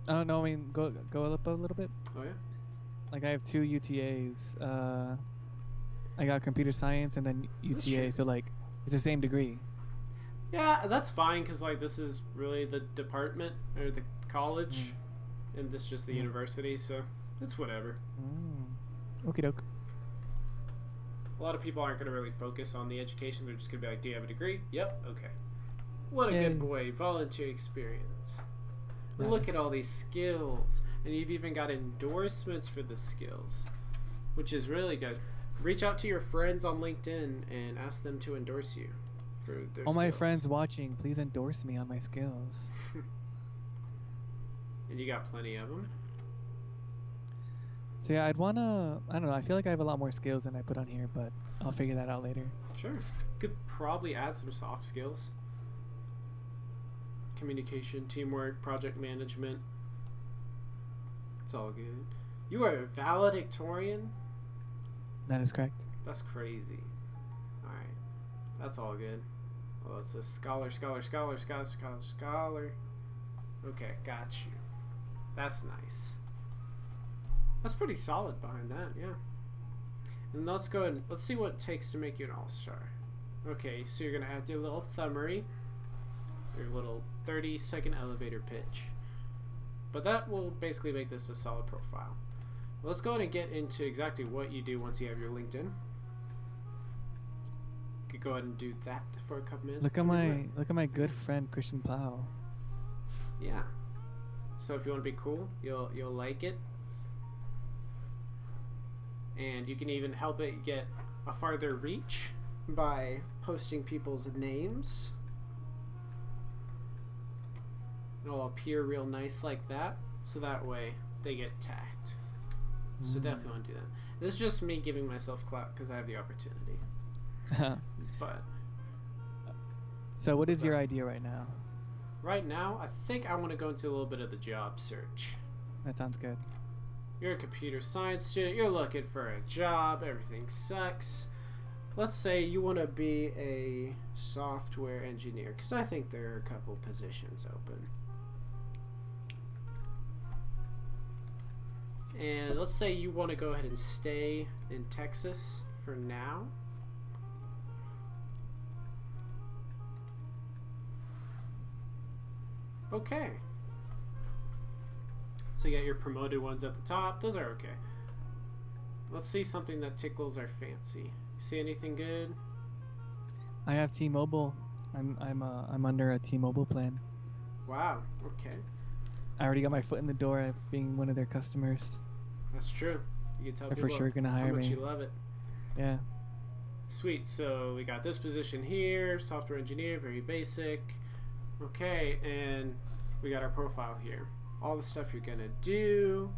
Oh no, I mean, go up a little bit.
Oh yeah?
Like I have 2 UTAs. I got computer science and then UTA, so like it's the same degree.
Yeah, that's fine because like this is really the department or the college, and this is just the university, so it's whatever.
Okie doke.
A lot of people aren't going to really focus on the education. They're just going to be like, do you have a degree? Yep. Okay. What a good boy. Volunteer experience. Nice. Look at all these skills. And you've even got endorsements for the skills, which is really good. Reach out to your friends on LinkedIn and ask them to endorse you for their skills.
My friends watching, please endorse me on my skills.
And you got plenty of them.
So yeah, I'd wanna, I don't know, I feel like I have a lot more skills than I put on here, but I'll figure that out later.
Sure. Could probably add some soft skills. communication, teamwork, project management. It's all good. You are a valedictorian?
That is correct.
That's crazy. Alright. That's all good. Well, it's a scholar. Okay, got you. That's nice. That's pretty solid behind that, yeah. And let's go and let's see what it takes to make you an all-star. Okay, so you're gonna add your little summary, your little 30-second elevator pitch. But that will basically make this a solid profile. Let's go ahead and get into exactly what you do once you have your LinkedIn. You could go ahead and do that for a couple minutes.
Look at my good friend Christian Plow.
Yeah. So if you want to be cool, you'll like it. And you can even help it get a farther reach by posting people's names. It'll appear real nice like that, so that way they get tagged. So definitely want to do that. This is just me giving myself clout because I have the opportunity. But
so what is your idea right now?
Right now, I think I want to go into a little bit of the job search.
That sounds good.
You're a computer science student. You're looking for a job. Everything sucks. Let's say you want to be a software engineer, because I think there are a couple positions open. And let's say you want to go ahead and stay in Texas for now. Okay. So you got your promoted ones at the top. Those are okay. Let's see something that tickles our fancy. See anything good?
I have T-Mobile. I'm under a T-Mobile plan.
Wow. Okay.
I already got my foot in the door at being one of their customers.
That's true. You can tell
They're
people
for sure gonna hire
how much
me.
you love it.
Yeah.
Sweet. So we got this position here, software engineer, very basic. Okay, and we got our profile here. All the stuff you're gonna do.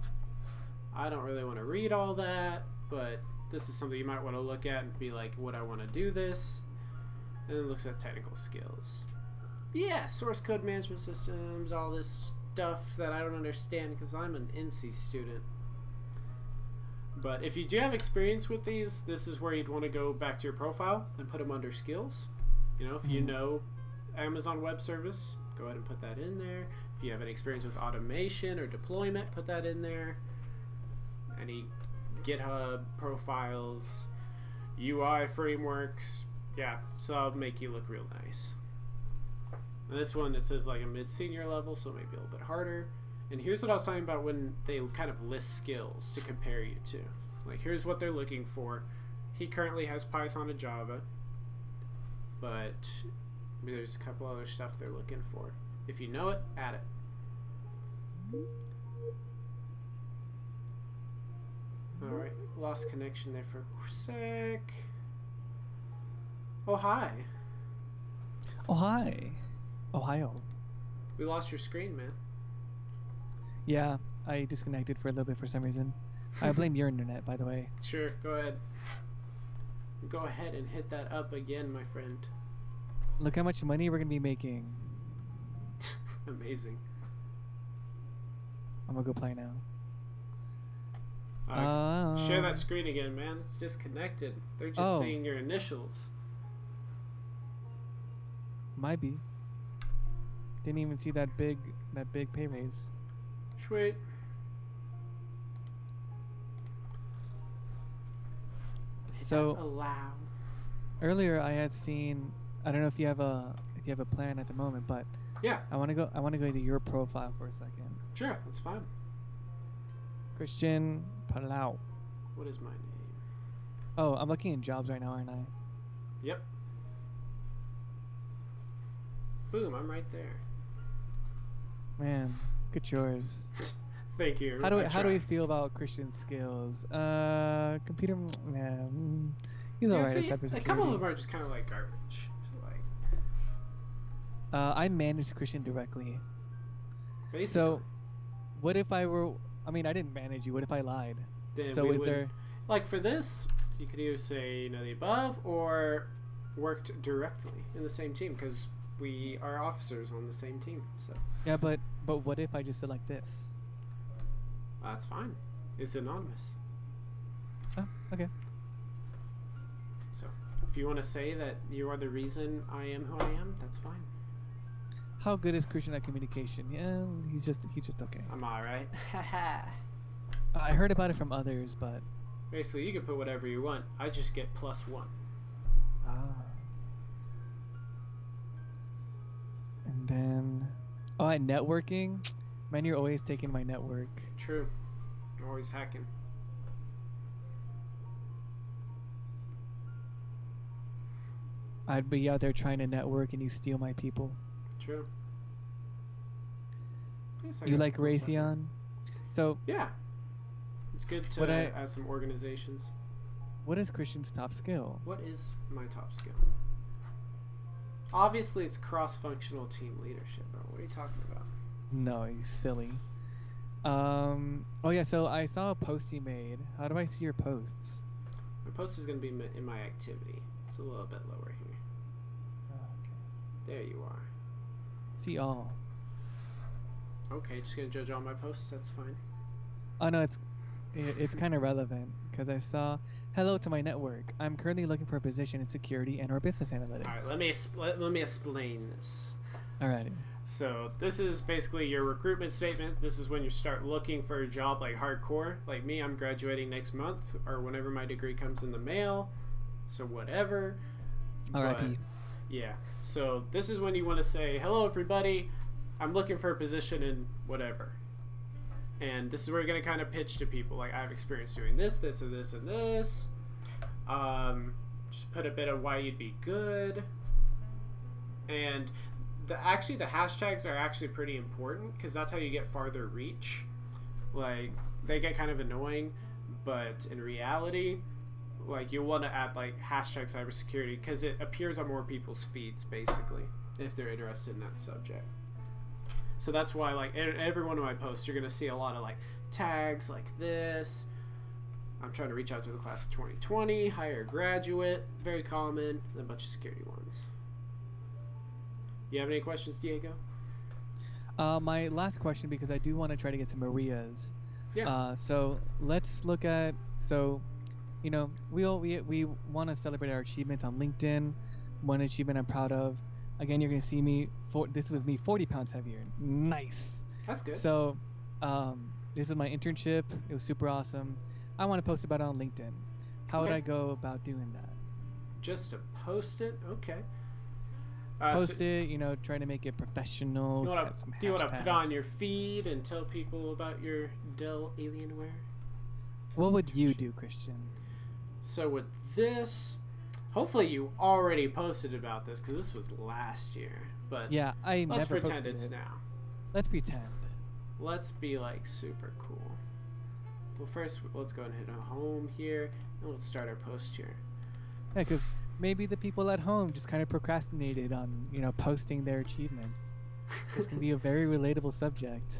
I don't really want to read all that, but this is something you might want to look at and be like, would I want to do this? And it looks at technical skills. Yeah, source code management systems, all this stuff that I don't understand because I'm an NC student. But if you do have experience with these, this is where you'd want to go back to your profile and put them under skills. You know, if you know Amazon Web Service, go ahead and put that in there. If you have any experience with automation or deployment, put that in there. Any GitHub profiles, UI frameworks, yeah, so that'll make you look real nice. And this one, it says like a mid-senior level, so maybe a little bit harder. And here's what I was talking about when they kind of list skills to compare you to. Like, here's what they're looking for. He currently has Python and Java, but maybe there's a couple other stuff they're looking for. If you know it, add it. Alright, lost connection there for a sec. Oh, hi.
Oh, hi. Ohio.
We lost your screen, man.
Yeah, I disconnected for a little bit for some reason. I blame your internet, by the way.
Sure, go ahead. Go ahead and hit that up again, my friend.
Look how much money we're going to be making.
Amazing.
I'm going to go play now.
Share that screen again, man. It's disconnected. They're just seeing your initials.
Might be. Didn't even see that big pay raise.
Sweet.
So
allow.
Earlier I had seen, I don't know if you have a plan at the moment, but
yeah,
I want to go to your profile for a second.
Sure, that's fine.
Christian Palau.
What is my name?
Oh, I'm looking at jobs right now, aren't I?
Yep. Boom, I'm right there.
Man, look at yours.
Thank you.
How do we feel about Christian's skills? Computer, yeah, he's alright at cybersecurity.
A couple of them are just kind of like garbage. Like,
I managed Christian directly.
Basically.
So, what if I were? I mean, I didn't manage you. What if I lied?
Then
so is there?
Like for this, you could either say the above or worked directly in the same team because we are officers on the same team. So
Yeah, but what if I just select this?
that's fine. It's anonymous.
Oh, okay.
So if you want to say that you are the reason I am who I am, that's fine.
How good is Christian at communication? Yeah, he's just okay.
I'm alright.
I heard about it from others, but
Basically, you can put whatever you want. I just get +1.
ah. And then, at networking, man, you're always taking my network.
True. You're always hacking.
I'd be out there trying to network, and you steal my people.
True. Yes, I
You
got
like
some cool stuff here.
Raytheon? So,
Yeah. It's good to
What I-
add some organizations.
what is Christian's top skill?
What is my top skill? Obviously, it's cross-functional team leadership, bro. What are you talking about?
No, he's silly. Oh yeah, so I saw a post you made. How do I see your posts?
My post is going to be in my activity. It's a little bit lower here.
Okay.
There you are.
See all.
Okay, just going to judge all my posts. That's fine.
Oh no, it's kind of relevant because I saw, hello to my network. I'm currently looking for a position in security and or business analytics.
All right, let me explain this.
Alrighty.
So this is basically your recruitment statement. This is when you start looking for a job like hardcore. Like me, I'm graduating next month or whenever my degree comes in the mail. So whatever.
R.I.P.
But, yeah. So this is when you want to say, hello everybody, I'm looking for a position in whatever. And this is where you're going to kind of pitch to people. Like, I have experience doing this, this, and this, and this. Just put a bit of why you'd be good. And the hashtags are actually pretty important because that's how you get farther reach. Like, they get kind of annoying, but in reality, like, you'll want to add, like, hashtag cybersecurity because it appears on more people's feeds, basically, if they're interested in that subject. So that's why, like, in every one of my posts, you're going to see a lot of, like, tags like this. I'm trying to reach out to the class of 2020, hire a graduate, very common, and a bunch of security ones. You have any questions, Diego?
My last question, because I do want to try to get to Maria's.
Yeah.
So let's look at, you know, we want to celebrate our achievements on LinkedIn. One achievement I'm proud of. Again, you're gonna see me. This was me 40 pounds heavier. Nice.
That's good.
So, this is my internship. It was super awesome. I want to post about it on LinkedIn. How would
Okay.
I go about doing that?
Just to post it? Okay.
Post it, you know, try to make it professional.
Do
add some
you want to put
hashtags.
on your feed and tell people about your Dell Alienware?
What would you do, Christian?
So with this, hopefully you already posted about this because this was last year. But
Yeah, I
let's
never
pretend
posted
it's
it.
now.
Let's pretend.
Let's be like super cool. Well, first let's go and hit a home here, and let's start our post here.
Yeah, because maybe the people at home just kind of procrastinated on, you know, posting their achievements. This can be a very relatable subject.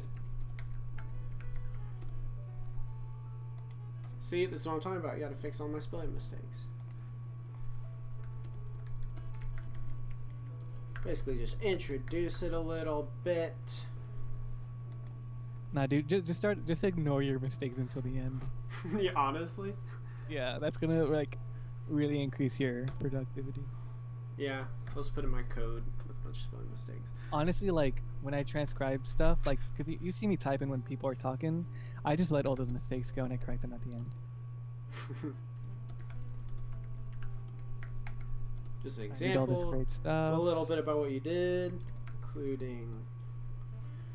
See, this is what I'm talking about. You got to fix all my spelling mistakes. Basically, just introduce it a little bit.
Nah, dude, just ignore your mistakes until the end.
Yeah, honestly.
Yeah, that's gonna like really increase your productivity.
Yeah, let's put in my code with a bunch of spelling mistakes.
Honestly, like when I transcribe stuff, like because you see me typing when people are talking, I just let all those mistakes go and I correct them at the end.
Just an
I need all this
example,
great stuff.
a little bit about what you did, including,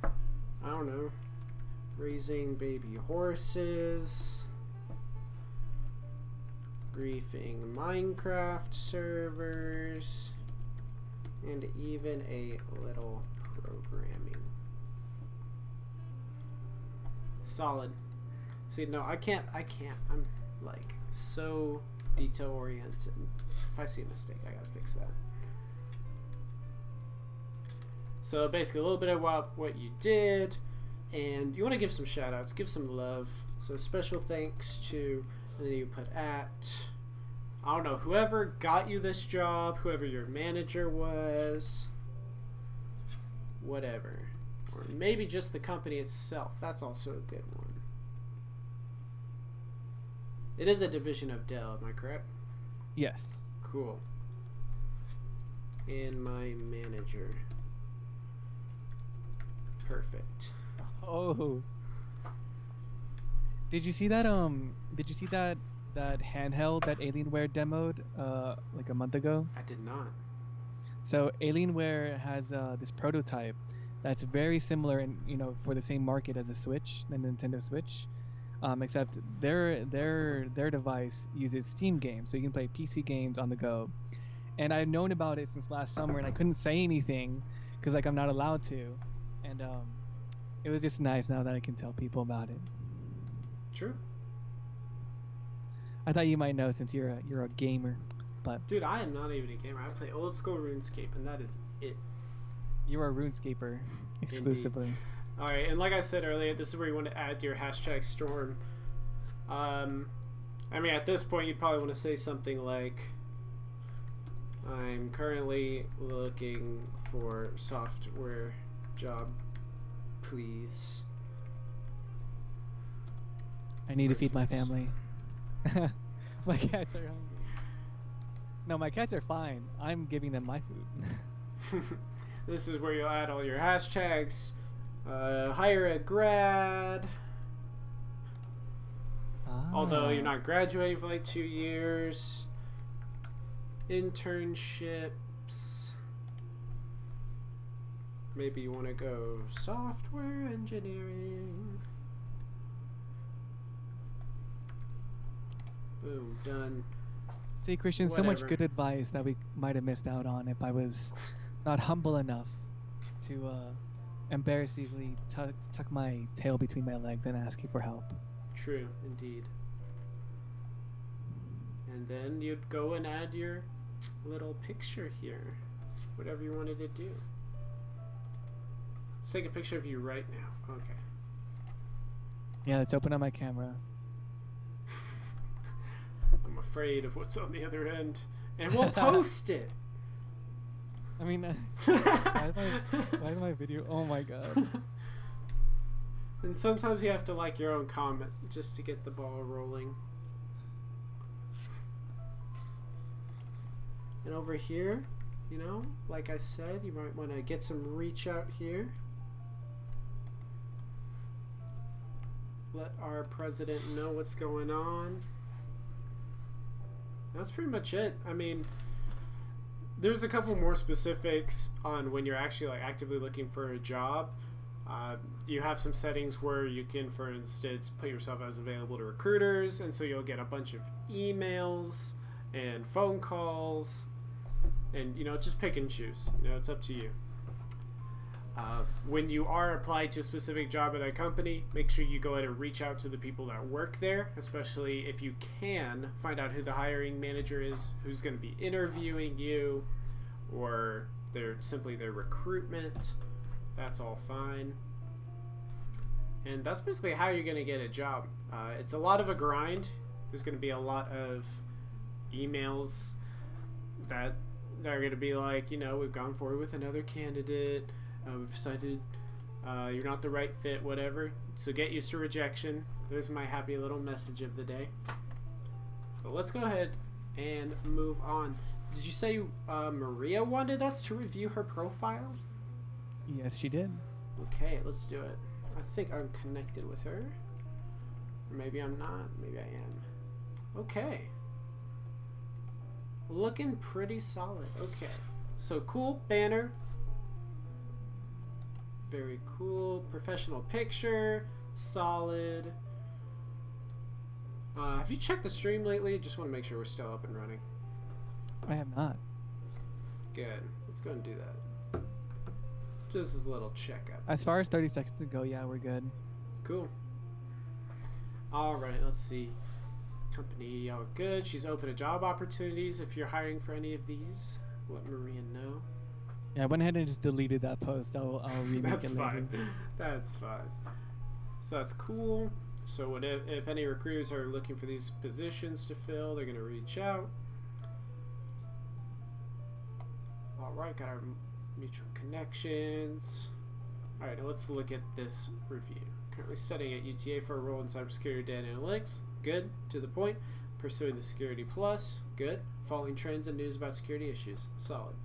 I don't know, raising baby horses, griefing Minecraft servers, and even a little programming. Solid. See, no, I can't. I'm like so detail oriented. If I see a mistake, I gotta fix that. So basically a little bit about what you did, and you want to give some shout outs, give some love. So special thanks to, and then you put at, I don't know, whoever got you this job, whoever your manager was. whatever. Or maybe just the company itself. That's also a good one. It is a division of Dell, am I correct?
Yes.
Cool. And my manager. Perfect.
Oh. Did you see that that handheld that Alienware demoed like a month ago?
I did not.
So Alienware has this prototype that's very similar and for the same market as a Switch, the Nintendo Switch. Except their device uses Steam games, so you can play PC games on the go. And I've known about it since last summer, and I couldn't say anything because I'm not allowed to. And it was just nice now that I can tell people about it.
True.
I thought you might know since you're a gamer, but
dude, I am not even a gamer. I play old school RuneScape, and that is it.
You're a RuneScaper exclusively.
Indeed. All right, and like I said earlier, this is where you want to add your hashtag storm. I mean, at this point, you'd probably want to say something like, "I'm currently looking for software job, please.
I need to feed my family. My cats are hungry. No, my cats are fine. I'm giving them my food."
This is where you'll add all your hashtags. Hire a grad. Although you're not graduating for like 2 years. Internships. Maybe you want to go software engineering. Boom, done.
See, Christian,
Whatever.
so much good advice that we might have missed out on if I was not humble enough to embarrassingly tuck my tail between my legs and ask you for help.
True, indeed. And then you'd go and add your little picture here. Whatever you wanted to do. Let's take a picture of you right now. Okay.
Yeah, let's open up my camera.
I'm afraid of what's on the other end. And we'll post it!
I mean, why is my video? Oh my god.
And sometimes you have to like your own comment just to get the ball rolling. And over here, you know, like I said, you might want to get some reach out here. Let our president know what's going on. That's pretty much it. I mean, there's a couple more specifics on when you're actually like actively looking for a job. You have some settings where you can, for instance, put yourself as available to recruiters, and so you'll get a bunch of emails and phone calls, and just pick and choose. It's up to you. When you are applied to a specific job at a company, make sure you go ahead and reach out to the people that work there, especially if you can find out who the hiring manager is, who's going to be interviewing you, or simply their recruitment. That's all fine. And that's basically how you're going to get a job. It's a lot of a grind. There's going to be a lot of emails that are going to be like, we've gone forward with another candidate. We've decided you're not the right fit, whatever. So get used to rejection. There's my happy little message of the day. So let's go ahead and move on. Did you say Maria wanted us to review her profile?
Yes, she did.
Okay, let's do it. I think I'm connected with her. Or maybe I'm not. Maybe I am. Okay. Looking pretty solid. Okay. So cool banner. Very cool. Professional picture. Solid. Have you checked the stream lately? Just want to make sure we're still up and running.
I have not.
Good. Let's go and do that. Just as a little checkup.
As far as 30 seconds ago, yeah, we're good.
Cool. Alright, let's see. Company, all good. She's open to job opportunities. If you're hiring for any of these, let Maria know.
Yeah, I went ahead and just deleted that post. I'll remake
That's
it later.
fine. That's fine. So that's cool. So if any recruiters are looking for these positions to fill, they're going to reach out. Alright, got our mutual connections. All right, now let's look at this review. Currently studying at UTA for a role in cybersecurity data analytics. Good. To the point. Pursuing the Security Plus. Good. Following trends and news about security issues. Solid.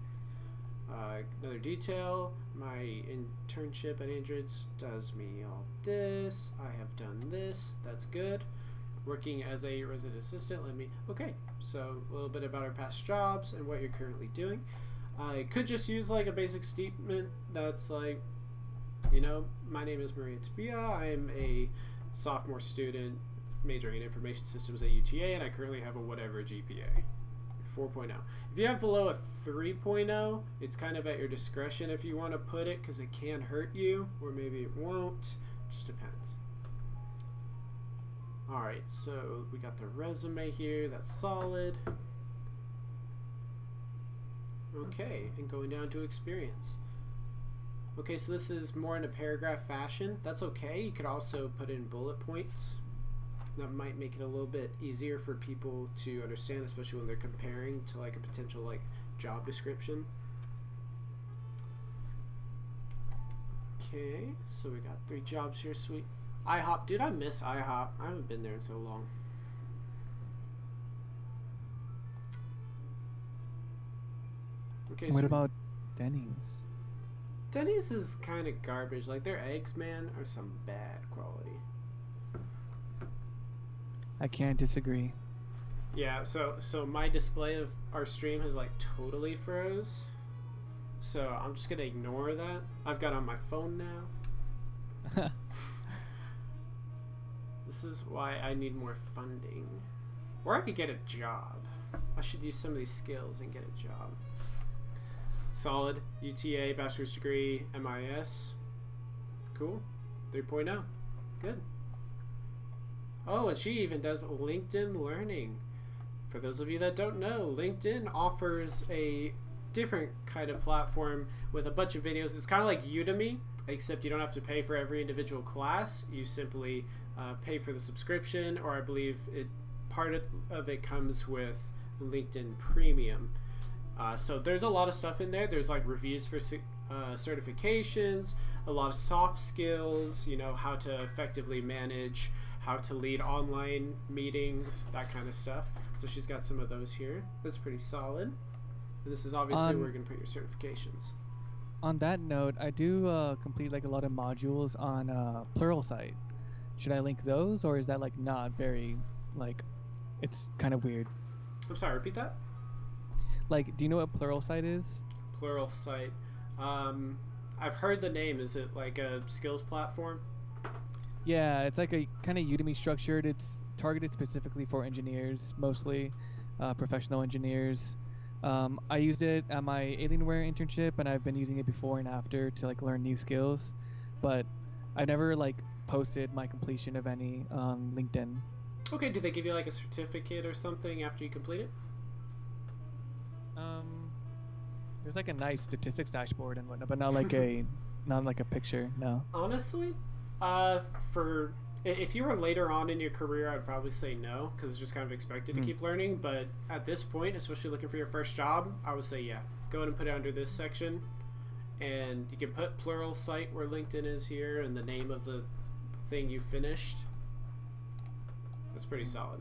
Another detail. My internship at Androids does me all this. I have done this. That's good. Working as a resident assistant. Okay, so a little bit about our past jobs and what you're currently doing. I could just use like a basic statement that's like, you know, my name is Maria Tabia. I'm a sophomore student majoring in information systems at UTA, and I currently have a whatever GPA, 4.0. If you have below a 3.0, it's kind of at your discretion if you want to put it, because it can hurt you, or maybe it won't. Just depends. Alright, so we got the resume here. That's solid. Okay, and going down to experience. Okay, so this is more in a paragraph fashion. That's okay. You could also put in bullet points. That might make it a little bit easier for people to understand, especially when they're comparing to like a potential like job description. Okay, so we got 3 jobs here. Sweet. IHOP. Dude, I miss IHOP. I haven't been there in so long. Okay,
What
so
about Denny's?
Denny's is kind of garbage. Like, their eggs, man, are some bad quality.
I can't disagree.
Yeah, so my display of our stream has like totally froze. So I'm just gonna ignore that. I've got on my phone now. This is why I need more funding. Or I could get a job. I should use some of these skills and get a job. Solid. UTA, bachelor's degree, MIS. Cool. 3.0. Good. Oh, and she even does LinkedIn Learning. For those of you that don't know, LinkedIn offers a different kind of platform with a bunch of videos. It's kind of like Udemy, except you don't have to pay for every individual class. You simply pay for the subscription, or I believe part of it comes with LinkedIn Premium. So there's a lot of stuff in there. There's like reviews for certifications, a lot of soft skills, you know, how to effectively manage, how to lead online meetings, that kind of stuff. So she's got some of those here. That's pretty solid. And this is obviously where we're going to put your certifications.
On that note, I do complete like a lot of modules on Pluralsight. Should I link those, or is that like not very, like, it's kind of weird?
I'm sorry, repeat that?
Like, do you know what Pluralsight is?
Pluralsight. I've heard the name. Is it like a skills platform?
Yeah, it's like a kind of Udemy structured. It's targeted specifically for engineers, mostly professional engineers. I used it at my Alienware internship, and I've been using it before and after to like learn new skills, but I've never like posted my completion of any on LinkedIn.
Okay, do they give you like a certificate or something after you complete it?
There's like a nice statistics dashboard and whatnot, but not like a picture. No.
Honestly, if you were later on in your career, I'd probably say no, because it's just kind of expected to keep learning. But at this point, especially looking for your first job, I would say yeah. Go ahead and put it under this section, and you can put Pluralsight where LinkedIn is here, and the name of the thing you finished. That's pretty solid.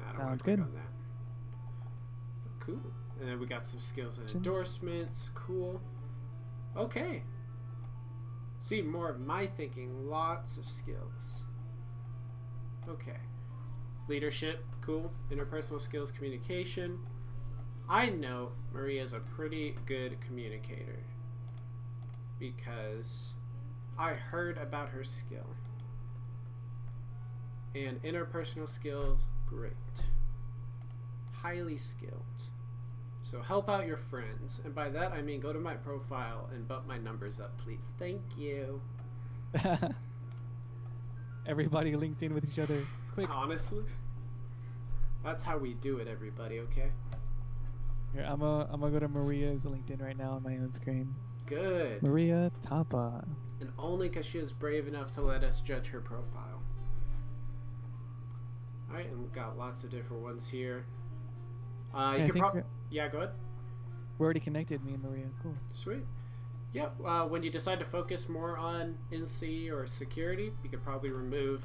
I don't
Sounds
click
good.
on that. Cool. And then we got some skills and endorsements. Cool. Okay. See, more of my thinking. Lots of skills. Okay. Leadership. Cool. Interpersonal skills. Communication. I know Maria's a pretty good communicator because I heard about her skill. And interpersonal skills, great. Highly skilled. So help out your friends. And by that, I mean go to my profile and bump my numbers up, please. Thank you.
Everybody linked in with each other. Quick.
Honestly, that's how we do it, everybody, okay?
Here, I'm gonna go to Maria's LinkedIn right now on my own screen.
Good.
Maria Tapa.
And only because she is brave enough to let us judge her profile. Alright, and we've got lots of different ones here. You could probably... Yeah, go ahead.
We're already connected, me and Maria. Cool.
Sweet. Yep. When you decide to focus more on NC or security, you could probably remove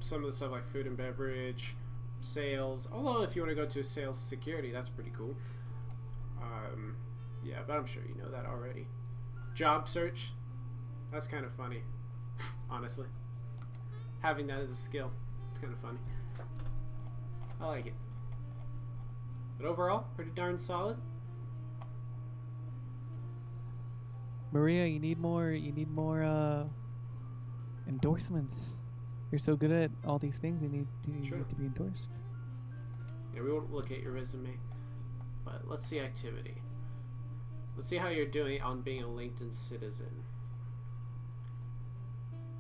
some of the stuff like food and beverage, sales. Although if you want to go to sales security, that's pretty cool. Yeah, but I'm sure you know that already. Job search. That's kind of funny, honestly. Having that as a skill, it's kind of funny. I like it. But overall, pretty darn solid.
Maria, you need more endorsements. You're so good at all these things, you need to be endorsed.
Yeah, we won't look at your resume, but let's see activity. Let's see how you're doing on being a LinkedIn citizen.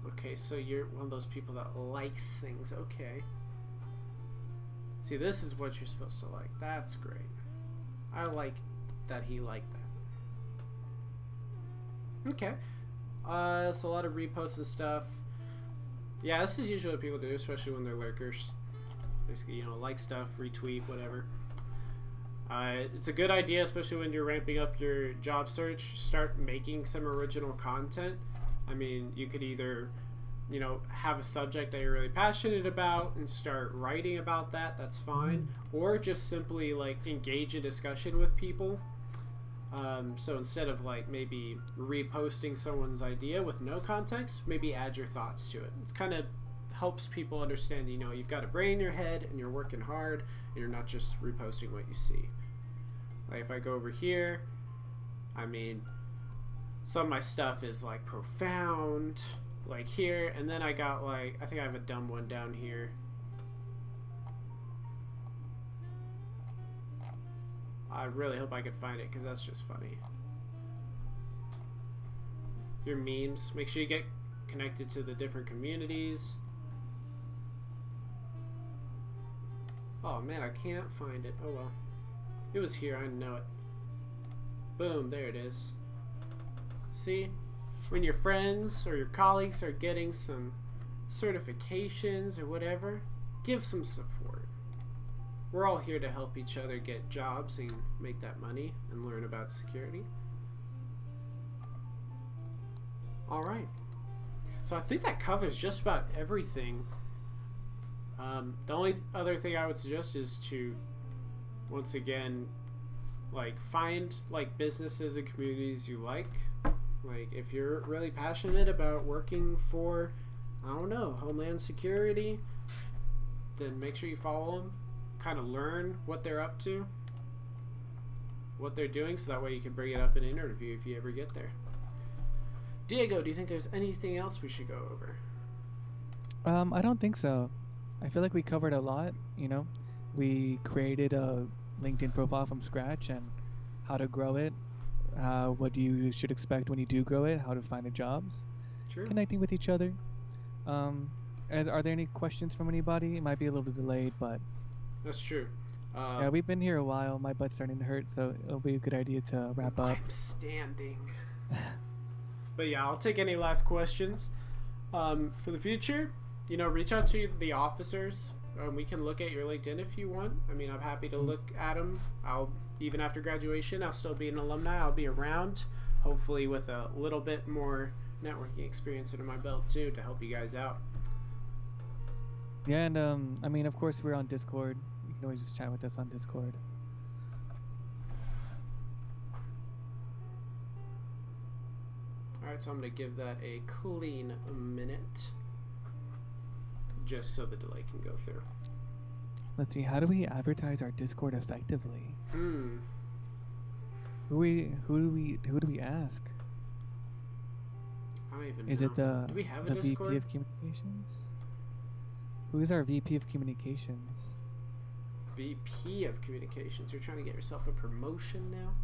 Okay, so you're one of those people that likes things. Okay. See, this is what you're supposed to like. That's great. I like that he liked that. Okay. So a lot of reposts and stuff. Yeah, this is usually what people do, especially when they're lurkers. Basically, you know, like stuff, retweet, whatever. It's a good idea, especially when you're ramping up your job search. Start making some original content. I mean, you could either, you know, have a subject that you're really passionate about and start writing about that. That's fine. Or just simply, like, engage in discussion with people. So instead of, like, maybe reposting someone's idea with no context, maybe add your thoughts to it. It kind of helps people understand, you know, you've got a brain in your head and you're working hard and you're not just reposting what you see. Like, if I go over here, I mean, some of my stuff is, like, profound, like here, and then I got, like, I think I have a dumb one down here. I really hope I could find it, because that's just funny. Your memes, make sure you get connected to the different communities. Oh man, I can't find it. Oh well. It was here, I know it. Boom, there it is. See? When your friends or your colleagues are getting some certifications or whatever, give some support. We're all here to help each other get jobs and make that money and learn about security. Alright. So I think that covers just about everything. The only other thing I would suggest is to, once again, like, find, like, businesses and communities you like. Like, if you're really passionate about working for, I don't know, Homeland Security, then make sure you follow them. Kind of learn what they're up to, what they're doing, so that way you can bring it up in an interview if you ever get there. Diego, do you think there's anything else we should go over?
I don't think so. I feel like we covered a lot, you know. We created a LinkedIn profile from scratch and how to grow it, what you should expect when you do grow it, how to find the jobs,
True.
Connecting with each other. Are there any questions from anybody? It might be a little delayed, but
That's true.
yeah, we've been here a while. My butt's starting to hurt, so it'll be a good idea to wrap up.
I'm standing. But yeah, I'll take any last questions. For the future, you know, reach out to the officers. We can look at your LinkedIn if you want. I mean, I'm happy to look at them. Even after graduation, I'll still be an alumni. I'll be around, hopefully with a little bit more networking experience under my belt too, to help you guys out.
Yeah, and I mean, of course, we're on Discord. You can always just chat with us on Discord.
Alright, so I'm going to give that a clean minute, just so the delay can go through.
Let's see, how do we advertise our Discord effectively?
Hmm.
Who do we ask?
I don't even
Is
know.
it the
Do we have a
the
Discord?
VP of Communications? Who is our VP of Communications?
VP of Communications. You're trying to get yourself a promotion now?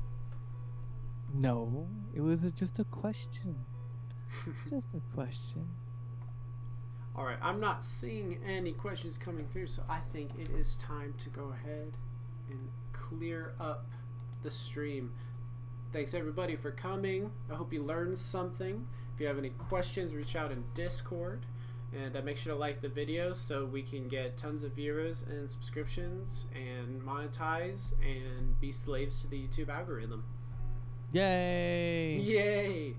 No, it was just a question. Just a question.
Alright, I'm not seeing any questions coming through, so I think it is time to go ahead and clear up the stream. Thanks everybody for coming. I hope you learned something. If you have any questions, reach out in Discord. And make sure to like the video so we can get tons of viewers and subscriptions and monetize and be slaves to the YouTube algorithm.
Yay!
Yay!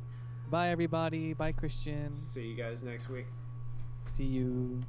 Bye, everybody. Bye, Christian.
See you guys next week.
See you.